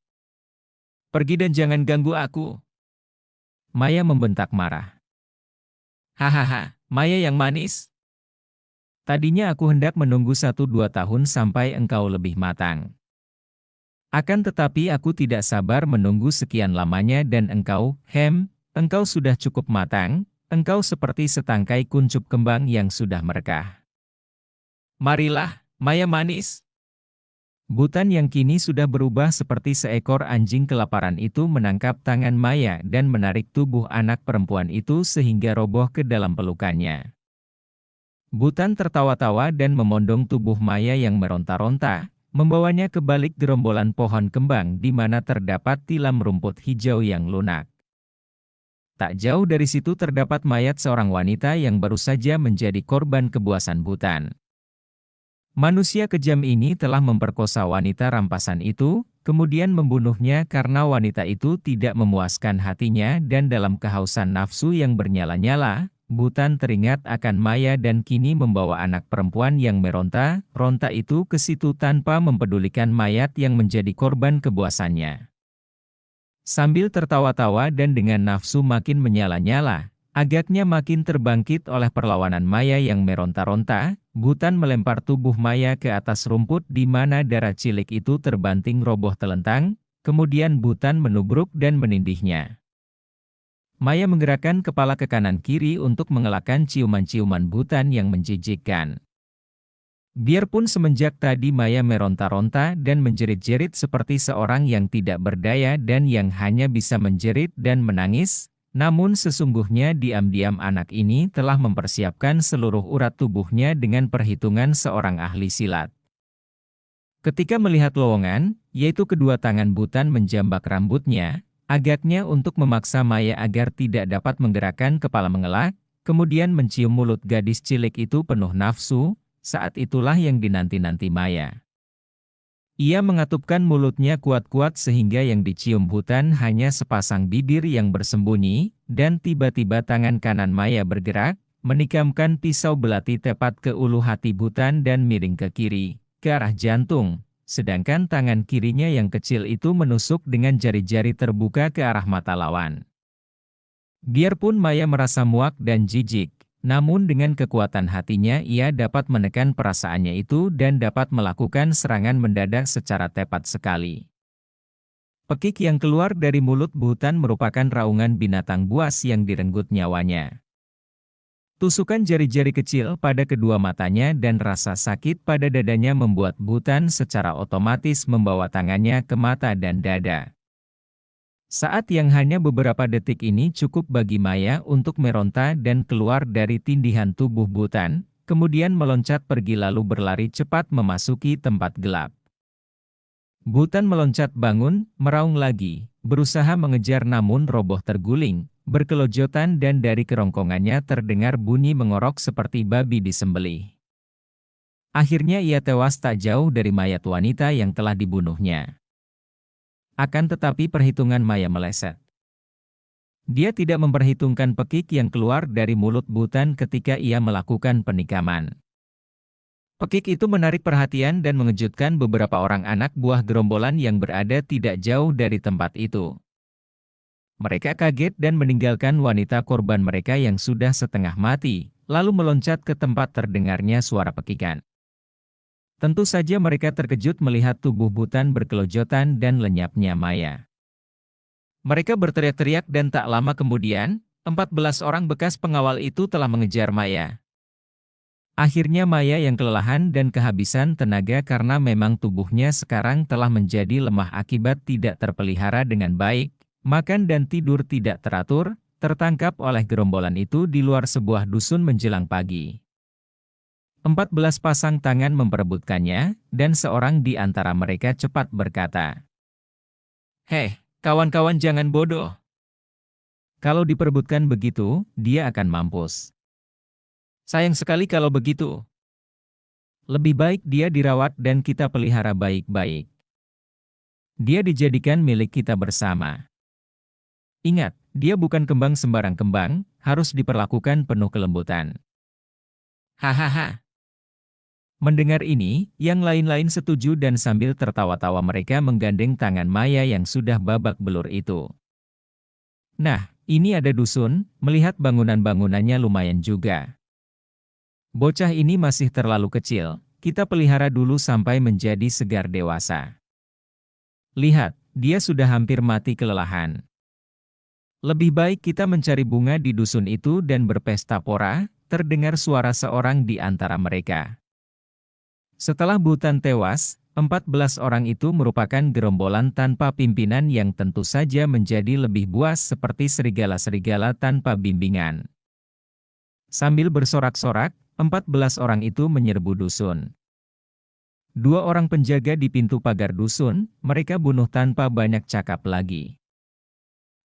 Pergi dan jangan ganggu aku. Maya membentak marah. Hahaha, Maya yang manis. Tadinya aku hendak menunggu 1-2 tahun sampai engkau lebih matang. Akan tetapi aku tidak sabar menunggu sekian lamanya dan engkau sudah cukup matang, engkau seperti setangkai kuncup kembang yang sudah merekah. Marilah, Maya manis. Bhutan yang kini sudah berubah seperti seekor anjing kelaparan itu menangkap tangan Maya dan menarik tubuh anak perempuan itu sehingga roboh ke dalam pelukannya. Bhutan tertawa-tawa dan memondong tubuh Maya yang meronta-ronta, membawanya ke balik gerombolan pohon kembang di mana terdapat tilam rumput hijau yang lunak. Tak jauh dari situ terdapat mayat seorang wanita yang baru saja menjadi korban kebuasan Bhutan. Manusia kejam ini telah memperkosa wanita rampasan itu, kemudian membunuhnya karena wanita itu tidak memuaskan hatinya dan dalam kehausan nafsu yang bernyala-nyala, Bhutan teringat akan Maya dan kini membawa anak perempuan yang meronta-ronta itu ke situ tanpa mempedulikan mayat yang menjadi korban kebuasannya. Sambil tertawa-tawa dan dengan nafsu makin menyala-nyala, agaknya makin terbangkit oleh perlawanan Maya yang meronta-ronta, Bhutan melempar tubuh Maya ke atas rumput di mana darah cilik itu terbanting roboh telentang, kemudian Bhutan menubruk dan menindihnya. Maya menggerakkan kepala ke kanan kiri untuk mengelakkan ciuman-ciuman Bhutan yang menjijikkan. Biarpun semenjak tadi Maya meronta-ronta dan menjerit-jerit seperti seorang yang tidak berdaya dan yang hanya bisa menjerit dan menangis, namun sesungguhnya diam-diam anak ini telah mempersiapkan seluruh urat tubuhnya dengan perhitungan seorang ahli silat. Ketika melihat lowongan, yaitu kedua tangan Bhutan menjambak rambutnya, agaknya untuk memaksa Maya agar tidak dapat menggerakkan kepala mengelak, kemudian mencium mulut gadis cilik itu penuh nafsu. Saat itulah yang dinanti-nanti Maya. Ia mengatupkan mulutnya kuat-kuat sehingga yang dicium Bhutan hanya sepasang bibir yang bersembunyi, dan tiba-tiba tangan kanan Maya bergerak, menikamkan pisau belati tepat ke ulu hati Bhutan dan miring ke kiri, ke arah jantung, sedangkan tangan kirinya yang kecil itu menusuk dengan jari-jari terbuka ke arah mata lawan. Biarpun Maya merasa muak dan jijik, namun dengan kekuatan hatinya ia dapat menekan perasaannya itu dan dapat melakukan serangan mendadak secara tepat sekali. Pekik yang keluar dari mulut Bhutan merupakan raungan binatang buas yang direnggut nyawanya. Tusukan jari-jari kecil pada kedua matanya dan rasa sakit pada dadanya membuat Bhutan secara otomatis membawa tangannya ke mata dan dada. Saat yang hanya beberapa detik ini cukup bagi Maya untuk meronta dan keluar dari tindihan tubuh Bhutan, kemudian meloncat pergi lalu berlari cepat memasuki tempat gelap. Bhutan meloncat bangun, meraung lagi, berusaha mengejar namun roboh terguling, berkelojotan dan dari kerongkongannya terdengar bunyi mengorok seperti babi disembelih. Akhirnya ia tewas tak jauh dari mayat wanita yang telah dibunuhnya. Akan tetapi perhitungan Maya meleset. Dia tidak memperhitungkan pekik yang keluar dari mulut Bhutan ketika ia melakukan penikaman. Pekik itu menarik perhatian dan mengejutkan beberapa orang anak buah gerombolan yang berada tidak jauh dari tempat itu. Mereka kaget dan meninggalkan wanita korban mereka yang sudah setengah mati, lalu meloncat ke tempat terdengarnya suara pekikan. Tentu saja mereka terkejut melihat tubuh Bhutan berkelojotan dan lenyapnya Maya. Mereka berteriak-teriak dan tak lama kemudian, 14 orang bekas pengawal itu telah mengejar Maya. Akhirnya Maya yang kelelahan dan kehabisan tenaga karena memang tubuhnya sekarang telah menjadi lemah akibat tidak terpelihara dengan baik, makan dan tidur tidak teratur, tertangkap oleh gerombolan itu di luar sebuah dusun menjelang pagi. 14 pasang tangan memperebutkannya, dan seorang di antara mereka cepat berkata, "Hei, kawan-kawan jangan bodoh. Kalau diperebutkan begitu, dia akan mampus. Sayang sekali kalau begitu. Lebih baik dia dirawat dan kita pelihara baik-baik. Dia dijadikan milik kita bersama. Ingat, dia bukan kembang sembarang kembang, harus diperlakukan penuh kelembutan." Hahaha. Mendengar ini, yang lain-lain setuju dan sambil tertawa-tawa mereka menggandeng tangan Maya yang sudah babak belur itu. Nah, ini ada dusun, melihat bangunan-bangunannya lumayan juga. Bocah ini masih terlalu kecil, kita pelihara dulu sampai menjadi segar dewasa. Lihat, dia sudah hampir mati kelelahan. Lebih baik kita mencari bunga di dusun itu dan berpesta pora, terdengar suara seorang di antara mereka. Setelah Bhutan tewas, 14 orang itu merupakan gerombolan tanpa pimpinan yang tentu saja menjadi lebih buas seperti serigala-serigala tanpa bimbingan. Sambil bersorak-sorak, 14 orang itu menyerbu dusun. 2 orang penjaga di pintu pagar dusun, mereka bunuh tanpa banyak cakap lagi.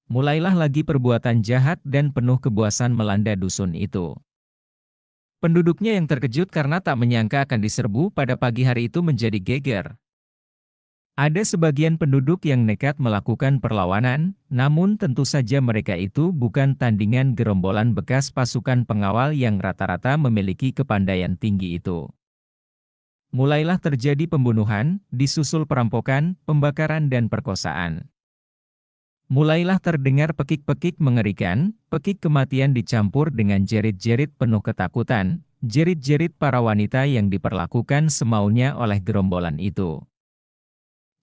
Mulailah lagi perbuatan jahat dan penuh kebuasan melanda dusun itu. Penduduknya yang terkejut karena tak menyangka akan diserbu pada pagi hari itu menjadi geger. Ada sebagian penduduk yang nekat melakukan perlawanan, namun tentu saja mereka itu bukan tandingan gerombolan bekas pasukan pengawal yang rata-rata memiliki kepandaian tinggi itu. Mulailah terjadi pembunuhan, disusul perampokan, pembakaran dan perkosaan. Mulailah terdengar pekik-pekik mengerikan, pekik kematian dicampur dengan jerit-jerit penuh ketakutan, jerit-jerit para wanita yang diperlakukan semaunya oleh gerombolan itu.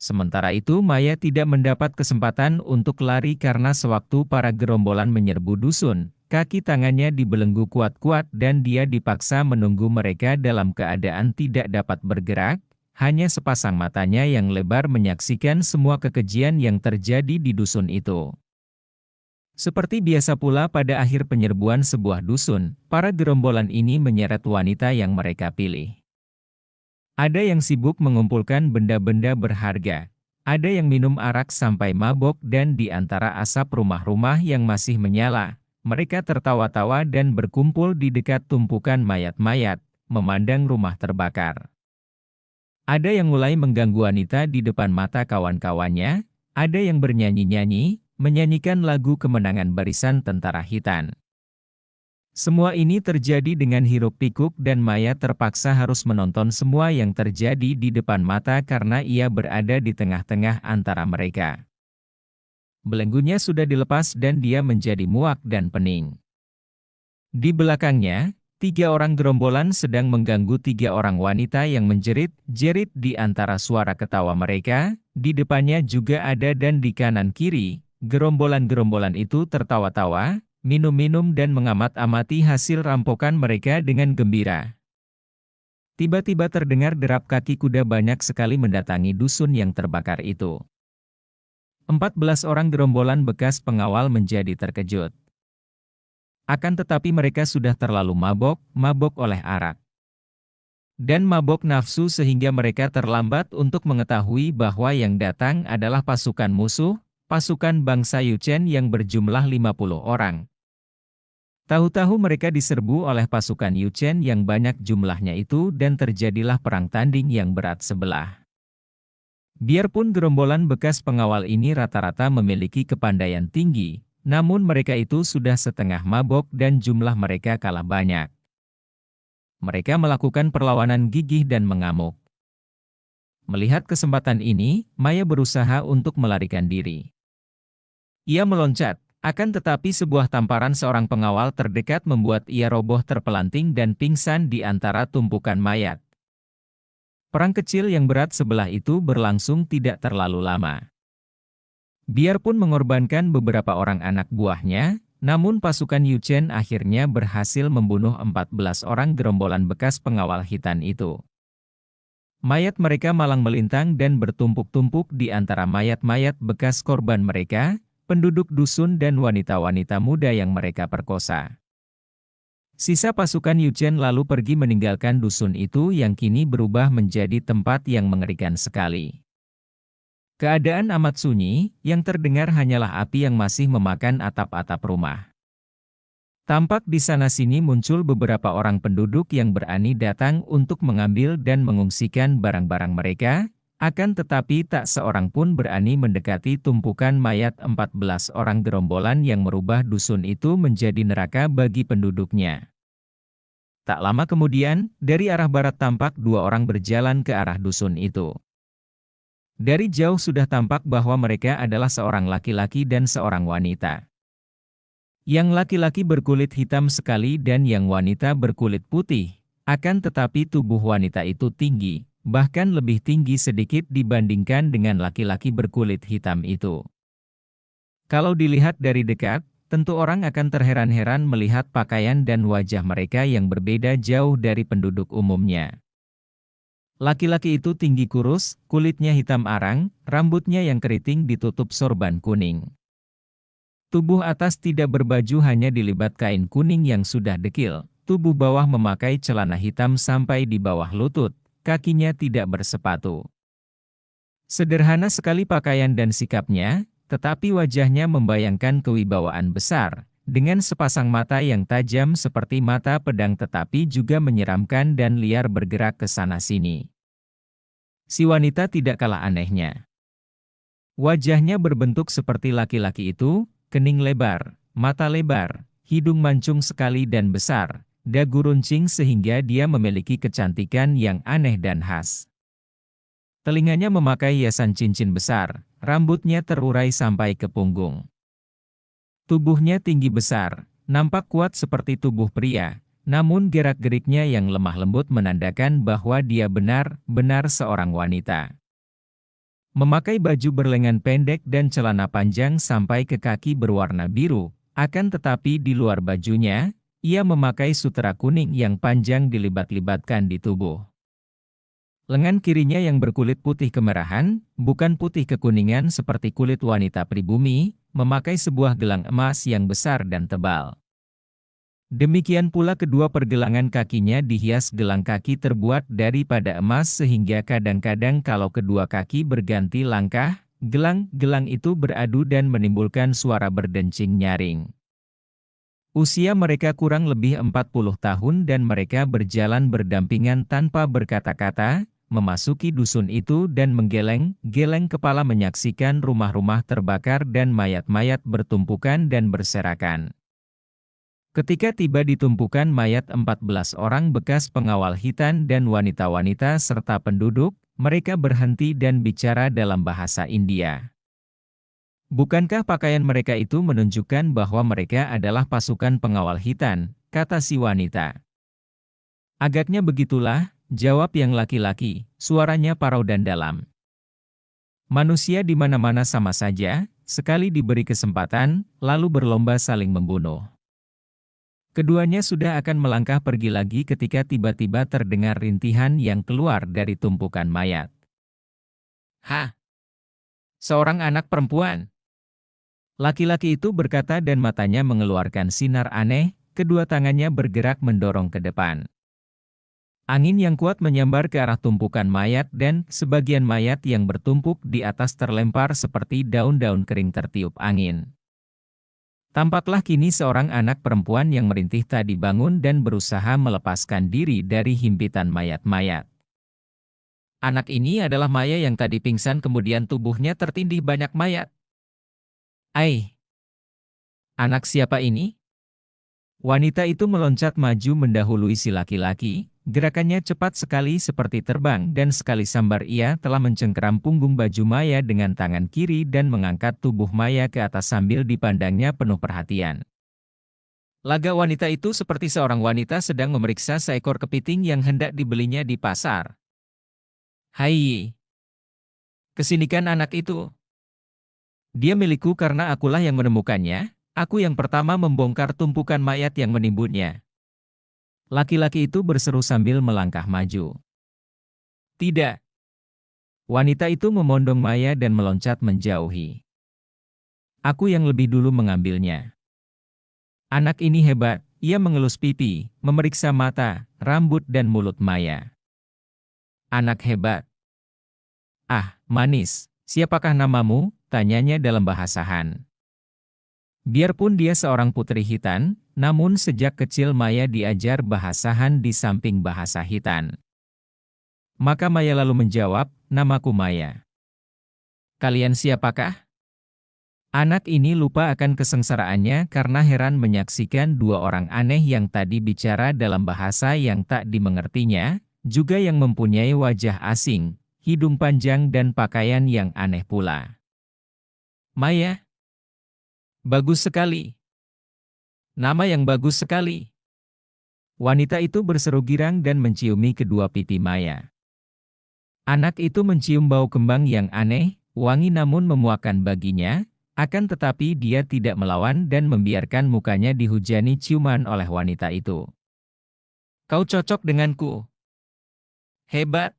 Sementara itu Maya tidak mendapat kesempatan untuk lari karena sewaktu para gerombolan menyerbu dusun, kaki tangannya dibelenggu kuat-kuat dan dia dipaksa menunggu mereka dalam keadaan tidak dapat bergerak, hanya sepasang matanya yang lebar menyaksikan semua kekejian yang terjadi di dusun itu. Seperti biasa pula pada akhir penyerbuan sebuah dusun, para gerombolan ini menyeret wanita yang mereka pilih. Ada yang sibuk mengumpulkan benda-benda berharga, ada yang minum arak sampai mabok dan di antara asap rumah-rumah yang masih menyala, mereka tertawa-tawa dan berkumpul di dekat tumpukan mayat-mayat, memandang rumah terbakar. Ada yang mulai mengganggu wanita di depan mata kawan-kawannya, ada yang bernyanyi-nyanyi, menyanyikan lagu kemenangan barisan tentara Khitan. Semua ini terjadi dengan hiruk-pikuk dan Maya terpaksa harus menonton semua yang terjadi di depan mata karena ia berada di tengah-tengah antara mereka. Belenggunya sudah dilepas dan dia menjadi muak dan pening. Di belakangnya, 3 orang gerombolan sedang mengganggu 3 orang wanita yang menjerit-jerit di antara suara ketawa mereka, di depannya juga ada dan di kanan kiri, gerombolan-gerombolan itu tertawa-tawa, minum-minum dan mengamat-amati hasil rampokan mereka dengan gembira. Tiba-tiba terdengar derap kaki kuda banyak sekali mendatangi dusun yang terbakar itu. 14 orang gerombolan bekas pengawal menjadi terkejut. Akan tetapi mereka sudah terlalu mabok oleh arak. Dan mabok nafsu sehingga mereka terlambat untuk mengetahui bahwa yang datang adalah pasukan musuh, pasukan bangsa Yuchen yang berjumlah 50 orang. Tahu-tahu mereka diserbu oleh pasukan Yuchen yang banyak jumlahnya itu dan terjadilah perang tanding yang berat sebelah. Biarpun gerombolan bekas pengawal ini rata-rata memiliki kepandaian tinggi, namun mereka itu sudah setengah mabok dan jumlah mereka kalah banyak. Mereka melakukan perlawanan gigih dan mengamuk. Melihat kesempatan ini, Maya berusaha untuk melarikan diri. Ia meloncat. Akan tetapi sebuah tamparan seorang pengawal terdekat membuat ia roboh terpelanting dan pingsan di antara tumpukan mayat. Perang kecil yang berat sebelah itu berlangsung tidak terlalu lama. Biarpun mengorbankan beberapa orang anak buahnya, namun pasukan Yuchen akhirnya berhasil membunuh 14 orang gerombolan bekas pengawal Khitan itu. Mayat mereka malang melintang dan bertumpuk-tumpuk di antara mayat-mayat bekas korban mereka, penduduk dusun dan wanita-wanita muda yang mereka perkosa. Sisa pasukan Yuchen lalu pergi meninggalkan dusun itu yang kini berubah menjadi tempat yang mengerikan sekali. Keadaan amat sunyi, yang terdengar hanyalah api yang masih memakan atap-atap rumah. Tampak di sana-sini muncul beberapa orang penduduk yang berani datang untuk mengambil dan mengungsikan barang-barang mereka, akan tetapi tak seorang pun berani mendekati tumpukan mayat 14 orang gerombolan yang merubah dusun itu menjadi neraka bagi penduduknya. Tak lama kemudian, dari arah barat tampak 2 orang berjalan ke arah dusun itu. Dari jauh sudah tampak bahwa mereka adalah seorang laki-laki dan seorang wanita. Yang laki-laki berkulit hitam sekali dan yang wanita berkulit putih, akan tetapi tubuh wanita itu tinggi, bahkan lebih tinggi sedikit dibandingkan dengan laki-laki berkulit hitam itu. Kalau dilihat dari dekat, tentu orang akan terheran-heran melihat pakaian dan wajah mereka yang berbeda jauh dari penduduk umumnya. Laki-laki itu tinggi kurus, kulitnya hitam arang, rambutnya yang keriting ditutup sorban kuning. Tubuh atas tidak berbaju hanya dilibat kain kuning yang sudah dekil, tubuh bawah memakai celana hitam sampai di bawah lutut, kakinya tidak bersepatu. Sederhana sekali pakaian dan sikapnya, tetapi wajahnya membayangkan kewibawaan besar, dengan sepasang mata yang tajam seperti mata pedang tetapi juga menyeramkan dan liar bergerak ke sana-sini. Si wanita tidak kalah anehnya. Wajahnya berbentuk seperti laki-laki itu, kening lebar, mata lebar, hidung mancung sekali dan besar, dagu runcing sehingga dia memiliki kecantikan yang aneh dan khas. Telinganya memakai hiasan cincin besar, rambutnya terurai sampai ke punggung. Tubuhnya tinggi besar, nampak kuat seperti tubuh pria, namun gerak-geriknya yang lemah lembut menandakan bahwa dia benar-benar seorang wanita. Memakai baju berlengan pendek dan celana panjang sampai ke kaki berwarna biru, akan tetapi di luar bajunya, ia memakai sutera kuning yang panjang dilibat-libatkan di tubuh. Lengan kirinya yang berkulit putih kemerahan, bukan putih kekuningan seperti kulit wanita pribumi, memakai sebuah gelang emas yang besar dan tebal. Demikian pula kedua pergelangan kakinya dihias gelang kaki terbuat daripada emas sehingga kadang-kadang kalau kedua kaki berganti langkah, gelang-gelang itu beradu dan menimbulkan suara berdencing nyaring. Usia mereka kurang lebih 40 tahun dan mereka berjalan berdampingan tanpa berkata-kata, memasuki dusun itu dan menggeleng-geleng kepala menyaksikan rumah-rumah terbakar dan mayat-mayat bertumpukan dan berserakan. Ketika tiba di tumpukan mayat 14 orang bekas pengawal hitan dan wanita-wanita serta penduduk, mereka berhenti dan bicara dalam bahasa India. Bukankah pakaian mereka itu menunjukkan bahwa mereka adalah pasukan pengawal hitan, kata si wanita. Agaknya begitulah, jawab yang laki-laki, suaranya parau dan dalam. Manusia di mana-mana sama saja, sekali diberi kesempatan, lalu berlomba saling membunuh. Keduanya sudah akan melangkah pergi lagi ketika tiba-tiba terdengar rintihan yang keluar dari tumpukan mayat. "Hah? Seorang anak perempuan?" Laki-laki itu berkata dan matanya mengeluarkan sinar aneh, kedua tangannya bergerak mendorong ke depan. Angin yang kuat menyambar ke arah tumpukan mayat dan sebagian mayat yang bertumpuk di atas terlempar seperti daun-daun kering tertiup angin. Tampaklah kini seorang anak perempuan yang merintih tadi bangun dan berusaha melepaskan diri dari himpitan mayat-mayat. Anak ini adalah Maya yang tadi pingsan kemudian tubuhnya tertindih banyak mayat. Ai, anak siapa ini? Wanita itu meloncat maju mendahului si laki-laki, gerakannya cepat sekali seperti terbang dan sekali sambar ia telah mencengkeram punggung baju Maya dengan tangan kiri dan mengangkat tubuh Maya ke atas sambil dipandangnya penuh perhatian. Laga wanita itu seperti seorang wanita sedang memeriksa seekor kepiting yang hendak dibelinya di pasar. "Hai, kesinikan anak itu. Dia milikku karena akulah yang menemukannya. Aku yang pertama membongkar tumpukan mayat yang menimbunnya." Laki-laki itu berseru sambil melangkah maju. "Tidak." Wanita itu memondong Maya dan meloncat menjauhi. "Aku yang lebih dulu mengambilnya." Anak ini hebat, ia mengelus pipi, memeriksa mata, rambut dan mulut Maya. "Anak hebat. Ah, manis, siapakah namamu?" tanyanya dalam bahasa Han. Biarpun dia seorang putri hitan, namun sejak kecil Maya diajar bahasa Han di samping bahasa hitan. Maka Maya lalu menjawab, "Namaku Maya." "Kalian siapakah?" Anak ini lupa akan kesengsaraannya karena heran menyaksikan dua orang aneh yang tadi bicara dalam bahasa yang tak dimengertinya, juga yang mempunyai wajah asing, hidung panjang dan pakaian yang aneh pula. "Maya? Bagus sekali. Nama yang bagus sekali." Wanita itu berseru girang dan menciumi kedua pipi Maya. Anak itu mencium bau kembang yang aneh, wangi namun memuakkan baginya, akan tetapi dia tidak melawan dan membiarkan mukanya dihujani ciuman oleh wanita itu. "Kau cocok denganku. Hebat.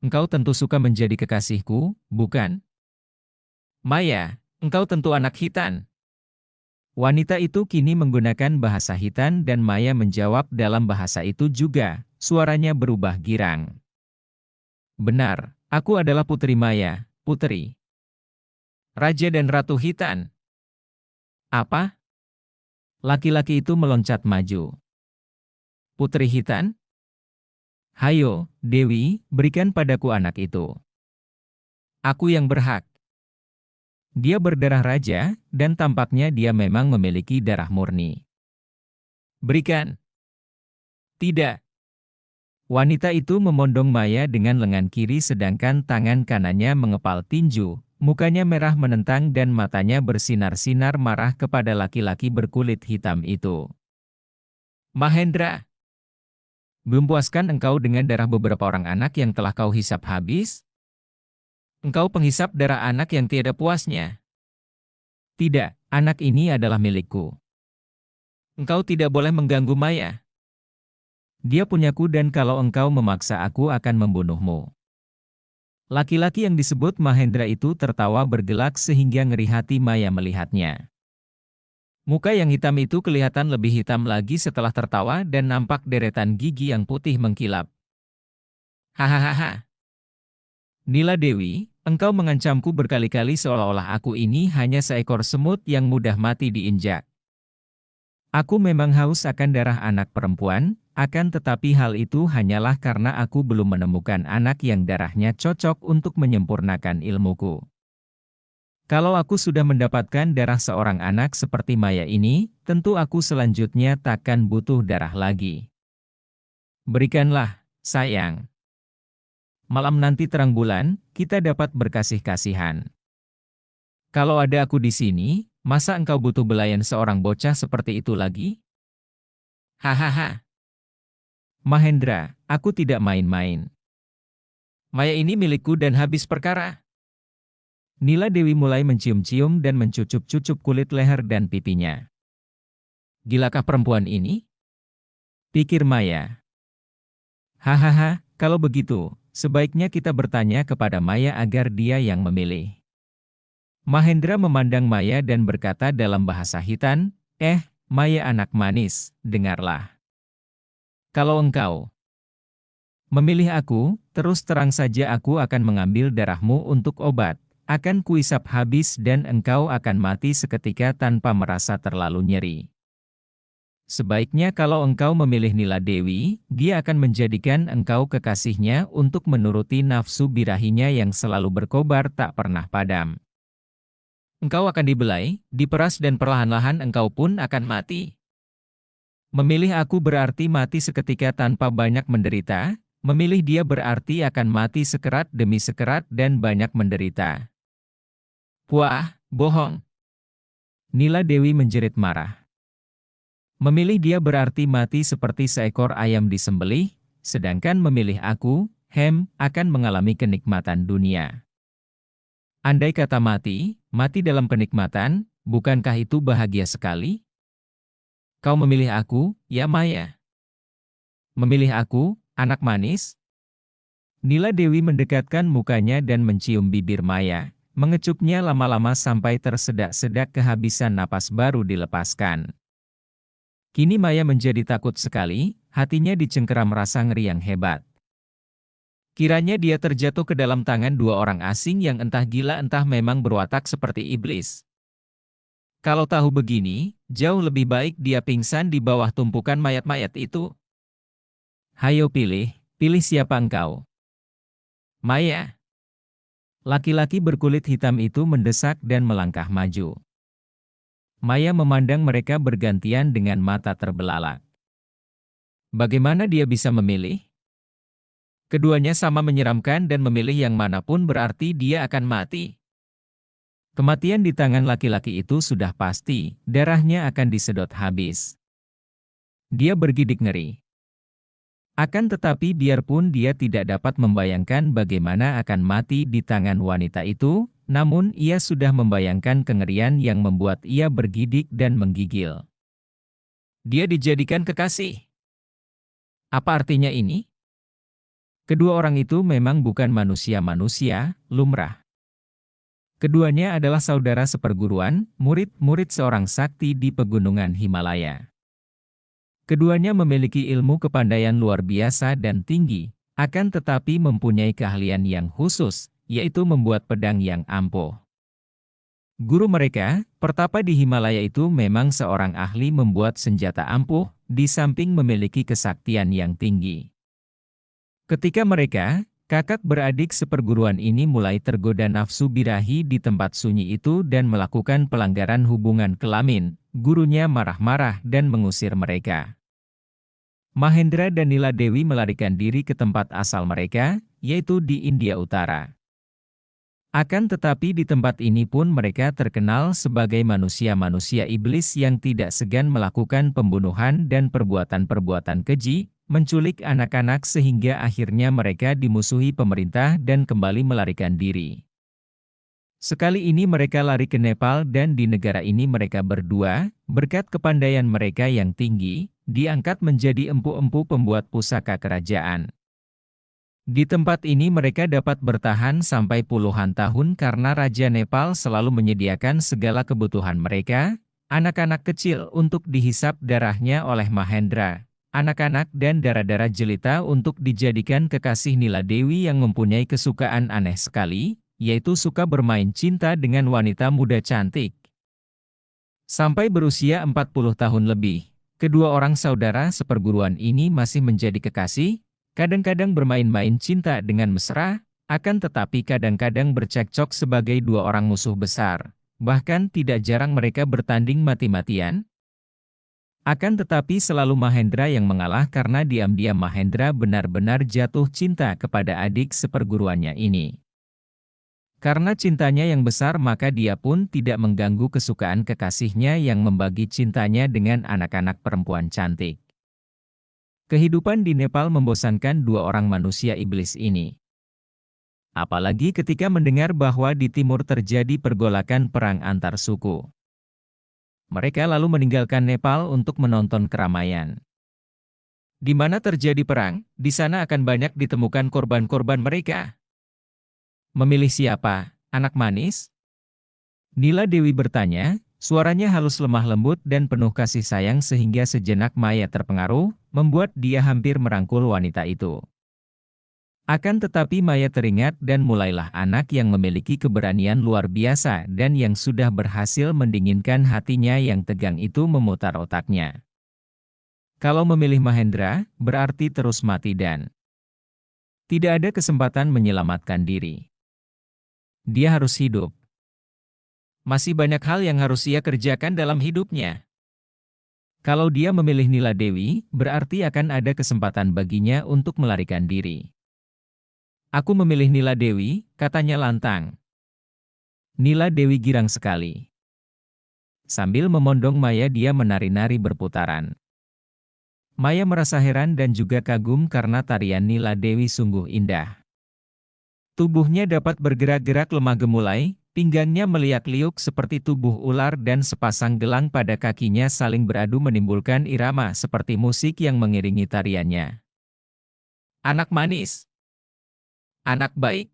Engkau tentu suka menjadi kekasihku, bukan? Maya, engkau tentu anak hitan." Wanita itu kini menggunakan bahasa Hitan dan Maya menjawab dalam bahasa itu juga, suaranya berubah girang. Benar, aku adalah Putri Maya, Putri Raja dan Ratu Hitan. Apa? Laki-laki itu meloncat maju. Putri Hitan? Hayo, Dewi, berikan padaku anak itu. Aku yang berhak. Dia berdarah raja, dan tampaknya dia memang memiliki darah murni. Berikan. Tidak. Wanita itu memondong Maya dengan lengan kiri sedangkan tangan kanannya mengepal tinju, mukanya merah menentang dan matanya bersinar-sinar marah kepada laki-laki berkulit hitam itu. Mahendra, belum puaskan engkau dengan darah beberapa orang anak yang telah kau hisap habis? Engkau penghisap darah anak yang tiada puasnya. Tidak, anak ini adalah milikku. Engkau tidak boleh mengganggu Maya. Dia punyaku dan kalau engkau memaksa aku akan membunuhmu. Laki-laki yang disebut Mahendra itu tertawa bergelak sehingga ngeri hati Maya melihatnya. Muka yang hitam itu kelihatan lebih hitam lagi setelah tertawa dan nampak deretan gigi yang putih mengkilap. Hahaha. Nila Dewi, engkau mengancamku berkali-kali seolah-olah aku ini hanya seekor semut yang mudah mati diinjak. Aku memang haus akan darah anak perempuan, akan tetapi hal itu hanyalah karena aku belum menemukan anak yang darahnya cocok untuk menyempurnakan ilmuku. Kalau aku sudah mendapatkan darah seorang anak seperti Maya ini, tentu aku selanjutnya takkan butuh darah lagi. Berikanlah, sayang. Malam nanti terang bulan, kita dapat berkasih-kasihan. Kalau ada aku di sini, masa engkau butuh belayan seorang bocah seperti itu lagi? Hahaha. Mahendra, aku tidak main-main. Maya ini milikku dan habis perkara. Nila Dewi mulai mencium-cium dan mencucup-cucup kulit leher dan pipinya. Gilakah perempuan ini? Pikir Maya. Hahaha, kalau begitu, sebaiknya kita bertanya kepada Maya agar dia yang memilih. Mahendra memandang Maya dan berkata dalam bahasa Hitan, Maya anak manis, dengarlah. Kalau engkau memilih aku, terus terang saja aku akan mengambil darahmu untuk obat. Akan kuisap habis dan engkau akan mati seketika tanpa merasa terlalu nyeri. Sebaiknya kalau engkau memilih Nila Dewi, dia akan menjadikan engkau kekasihnya untuk menuruti nafsu birahinya yang selalu berkobar tak pernah padam. Engkau akan dibelai, diperas dan perlahan-lahan engkau pun akan mati. Memilih aku berarti mati seketika tanpa banyak menderita, memilih dia berarti akan mati sekerat demi sekerat dan banyak menderita. Wah, bohong. Nila Dewi menjerit marah. Memilih dia berarti mati seperti seekor ayam disembelih, sedangkan memilih aku, akan mengalami kenikmatan dunia. Andai kata mati, mati dalam kenikmatan, bukankah itu bahagia sekali? Kau memilih aku, ya Maya. Memilih aku, anak manis? Nila Dewi mendekatkan mukanya dan mencium bibir Maya. Mengecupnya lama-lama sampai tersedak-sedak kehabisan napas baru dilepaskan. Kini Maya menjadi takut sekali, hatinya dicengkeram rasa ngeri yang hebat. Kiranya dia terjatuh ke dalam tangan dua orang asing yang entah gila entah memang berwatak seperti iblis. Kalau tahu begini, jauh lebih baik dia pingsan di bawah tumpukan mayat-mayat itu. Hayo pilih siapa engkau? Maya. Laki-laki berkulit hitam itu mendesak dan melangkah maju. Maya memandang mereka bergantian dengan mata terbelalak. Bagaimana dia bisa memilih? Keduanya sama menyeramkan dan memilih yang manapun berarti dia akan mati. Kematian di tangan laki-laki itu sudah pasti, darahnya akan disedot habis. Dia bergidik ngeri. Akan tetapi biarpun dia tidak dapat membayangkan bagaimana akan mati di tangan wanita itu, namun ia sudah membayangkan kengerian yang membuat ia bergidik dan menggigil. Dia dijadikan kekasih. Apa artinya ini? Kedua orang itu memang bukan manusia-manusia lumrah. Keduanya adalah saudara seperguruan, murid-murid seorang sakti di pegunungan Himalaya. Keduanya memiliki ilmu kepandaian luar biasa dan tinggi, akan tetapi mempunyai keahlian yang khusus, yaitu membuat pedang yang ampuh. Guru mereka, pertapa di Himalaya itu memang seorang ahli membuat senjata ampuh, di samping memiliki kesaktian yang tinggi. Ketika mereka, kakak beradik seperguruan ini mulai tergoda nafsu birahi di tempat sunyi itu dan melakukan pelanggaran hubungan kelamin, gurunya marah-marah dan mengusir mereka. Mahendra dan Nila Dewi melarikan diri ke tempat asal mereka, yaitu di India Utara. Akan tetapi di tempat ini pun mereka terkenal sebagai manusia-manusia iblis yang tidak segan melakukan pembunuhan dan perbuatan-perbuatan keji, menculik anak-anak sehingga akhirnya mereka dimusuhi pemerintah dan kembali melarikan diri. Sekali ini mereka lari ke Nepal dan di negara ini mereka berdua, berkat kepandaian mereka yang tinggi, diangkat menjadi empu-empu pembuat pusaka kerajaan. Di tempat ini mereka dapat bertahan sampai puluhan tahun karena Raja Nepal selalu menyediakan segala kebutuhan mereka, anak-anak kecil untuk dihisap darahnya oleh Mahendra, anak-anak dan darah-darah jelita untuk dijadikan kekasih Nila Dewi yang mempunyai kesukaan aneh sekali, yaitu suka bermain cinta dengan wanita muda cantik. Sampai berusia 40 tahun lebih, kedua orang saudara seperguruan ini masih menjadi kekasih, kadang-kadang bermain-main cinta dengan mesra, akan tetapi kadang-kadang bercekcok sebagai dua orang musuh besar. Bahkan tidak jarang mereka bertanding mati-matian. Akan tetapi selalu Mahendra yang mengalah karena diam-diam Mahendra benar-benar jatuh cinta kepada adik seperguruannya ini. Karena cintanya yang besar maka dia pun tidak mengganggu kesukaan kekasihnya yang membagi cintanya dengan anak-anak perempuan cantik. Kehidupan di Nepal membosankan dua orang manusia iblis ini. Apalagi ketika mendengar bahwa di timur terjadi pergolakan perang antar suku. Mereka lalu meninggalkan Nepal untuk menonton keramaian. Di mana terjadi perang, di sana akan banyak ditemukan korban-korban mereka. Memilih siapa, anak manis? Nila Dewi bertanya, suaranya halus lemah lembut dan penuh kasih sayang sehingga sejenak Maya terpengaruh, membuat dia hampir merangkul wanita itu. Akan tetapi Maya teringat dan mulailah anak yang memiliki keberanian luar biasa dan yang sudah berhasil mendinginkan hatinya yang tegang itu memutar otaknya. Kalau memilih Mahendra, berarti terus mati dan tidak ada kesempatan menyelamatkan diri. Dia harus hidup. Masih banyak hal yang harus ia kerjakan dalam hidupnya. Kalau dia memilih Nila Dewi, berarti akan ada kesempatan baginya untuk melarikan diri. Aku memilih Nila Dewi, katanya lantang. Nila Dewi girang sekali. Sambil memondong Maya dia menari-nari berputaran. Maya merasa heran dan juga kagum karena tarian Nila Dewi sungguh indah. Tubuhnya dapat bergerak-gerak lemah gemulai, pinggangnya meliak-liuk seperti tubuh ular dan sepasang gelang pada kakinya saling beradu menimbulkan irama seperti musik yang mengiringi tariannya. Anak manis. Anak baik.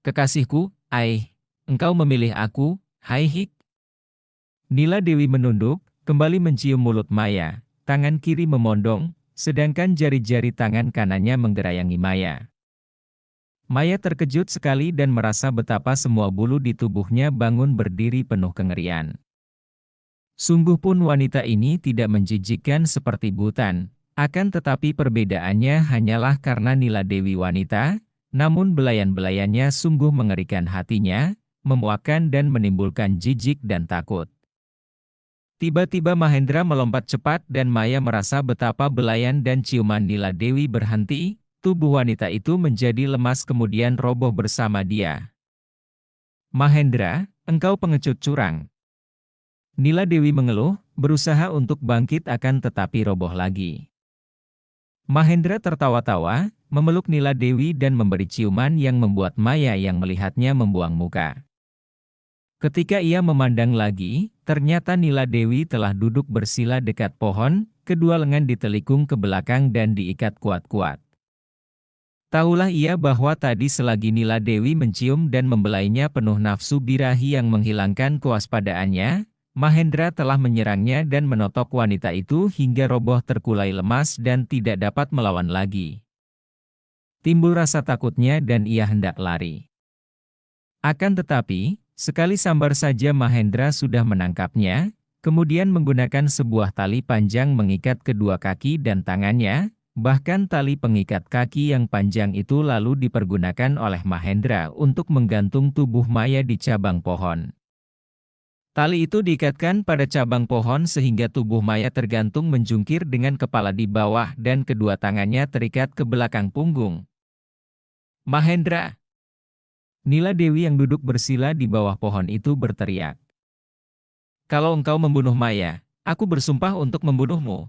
Kekasihku, engkau memilih aku, hai hik. Nila Dewi menunduk, kembali mencium mulut Maya, tangan kiri memondong, sedangkan jari-jari tangan kanannya menggerayangi Maya. Maya terkejut sekali dan merasa betapa semua bulu di tubuhnya bangun berdiri penuh kengerian. Sungguh pun wanita ini tidak menjijikkan seperti Butan, akan tetapi perbedaannya hanyalah karena Nila Dewi wanita, namun belayan-belayannya sungguh mengerikan hatinya, memuakkan dan menimbulkan jijik dan takut. Tiba-tiba Mahendra melompat cepat dan Maya merasa betapa belayan dan ciuman Nila Dewi berhenti. Tubuh wanita itu menjadi lemas kemudian roboh bersama dia. Mahendra, engkau pengecut curang. Nila Dewi mengeluh, berusaha untuk bangkit akan tetapi roboh lagi. Mahendra tertawa-tawa, memeluk Nila Dewi dan memberi ciuman yang membuat Maya yang melihatnya membuang muka. Ketika ia memandang lagi, ternyata Nila Dewi telah duduk bersila dekat pohon, kedua lengan ditelikung ke belakang dan diikat kuat-kuat. Tahulah ia bahwa tadi selagi Nila Dewi mencium dan membelainya penuh nafsu birahi yang menghilangkan kewaspadaannya, Mahendra telah menyerangnya dan menotok wanita itu hingga roboh terkulai lemas dan tidak dapat melawan lagi. Timbul rasa takutnya dan ia hendak lari. Akan tetapi, sekali sambar saja Mahendra sudah menangkapnya, kemudian menggunakan sebuah tali panjang mengikat kedua kaki dan tangannya. Bahkan tali pengikat kaki yang panjang itu lalu dipergunakan oleh Mahendra untuk menggantung tubuh Maya di cabang pohon. Tali itu diikatkan pada cabang pohon sehingga tubuh Maya tergantung menjungkir dengan kepala di bawah dan kedua tangannya terikat ke belakang punggung. Mahendra! Nila Dewi yang duduk bersila di bawah pohon itu berteriak. Kalau engkau membunuh Maya, aku bersumpah untuk membunuhmu.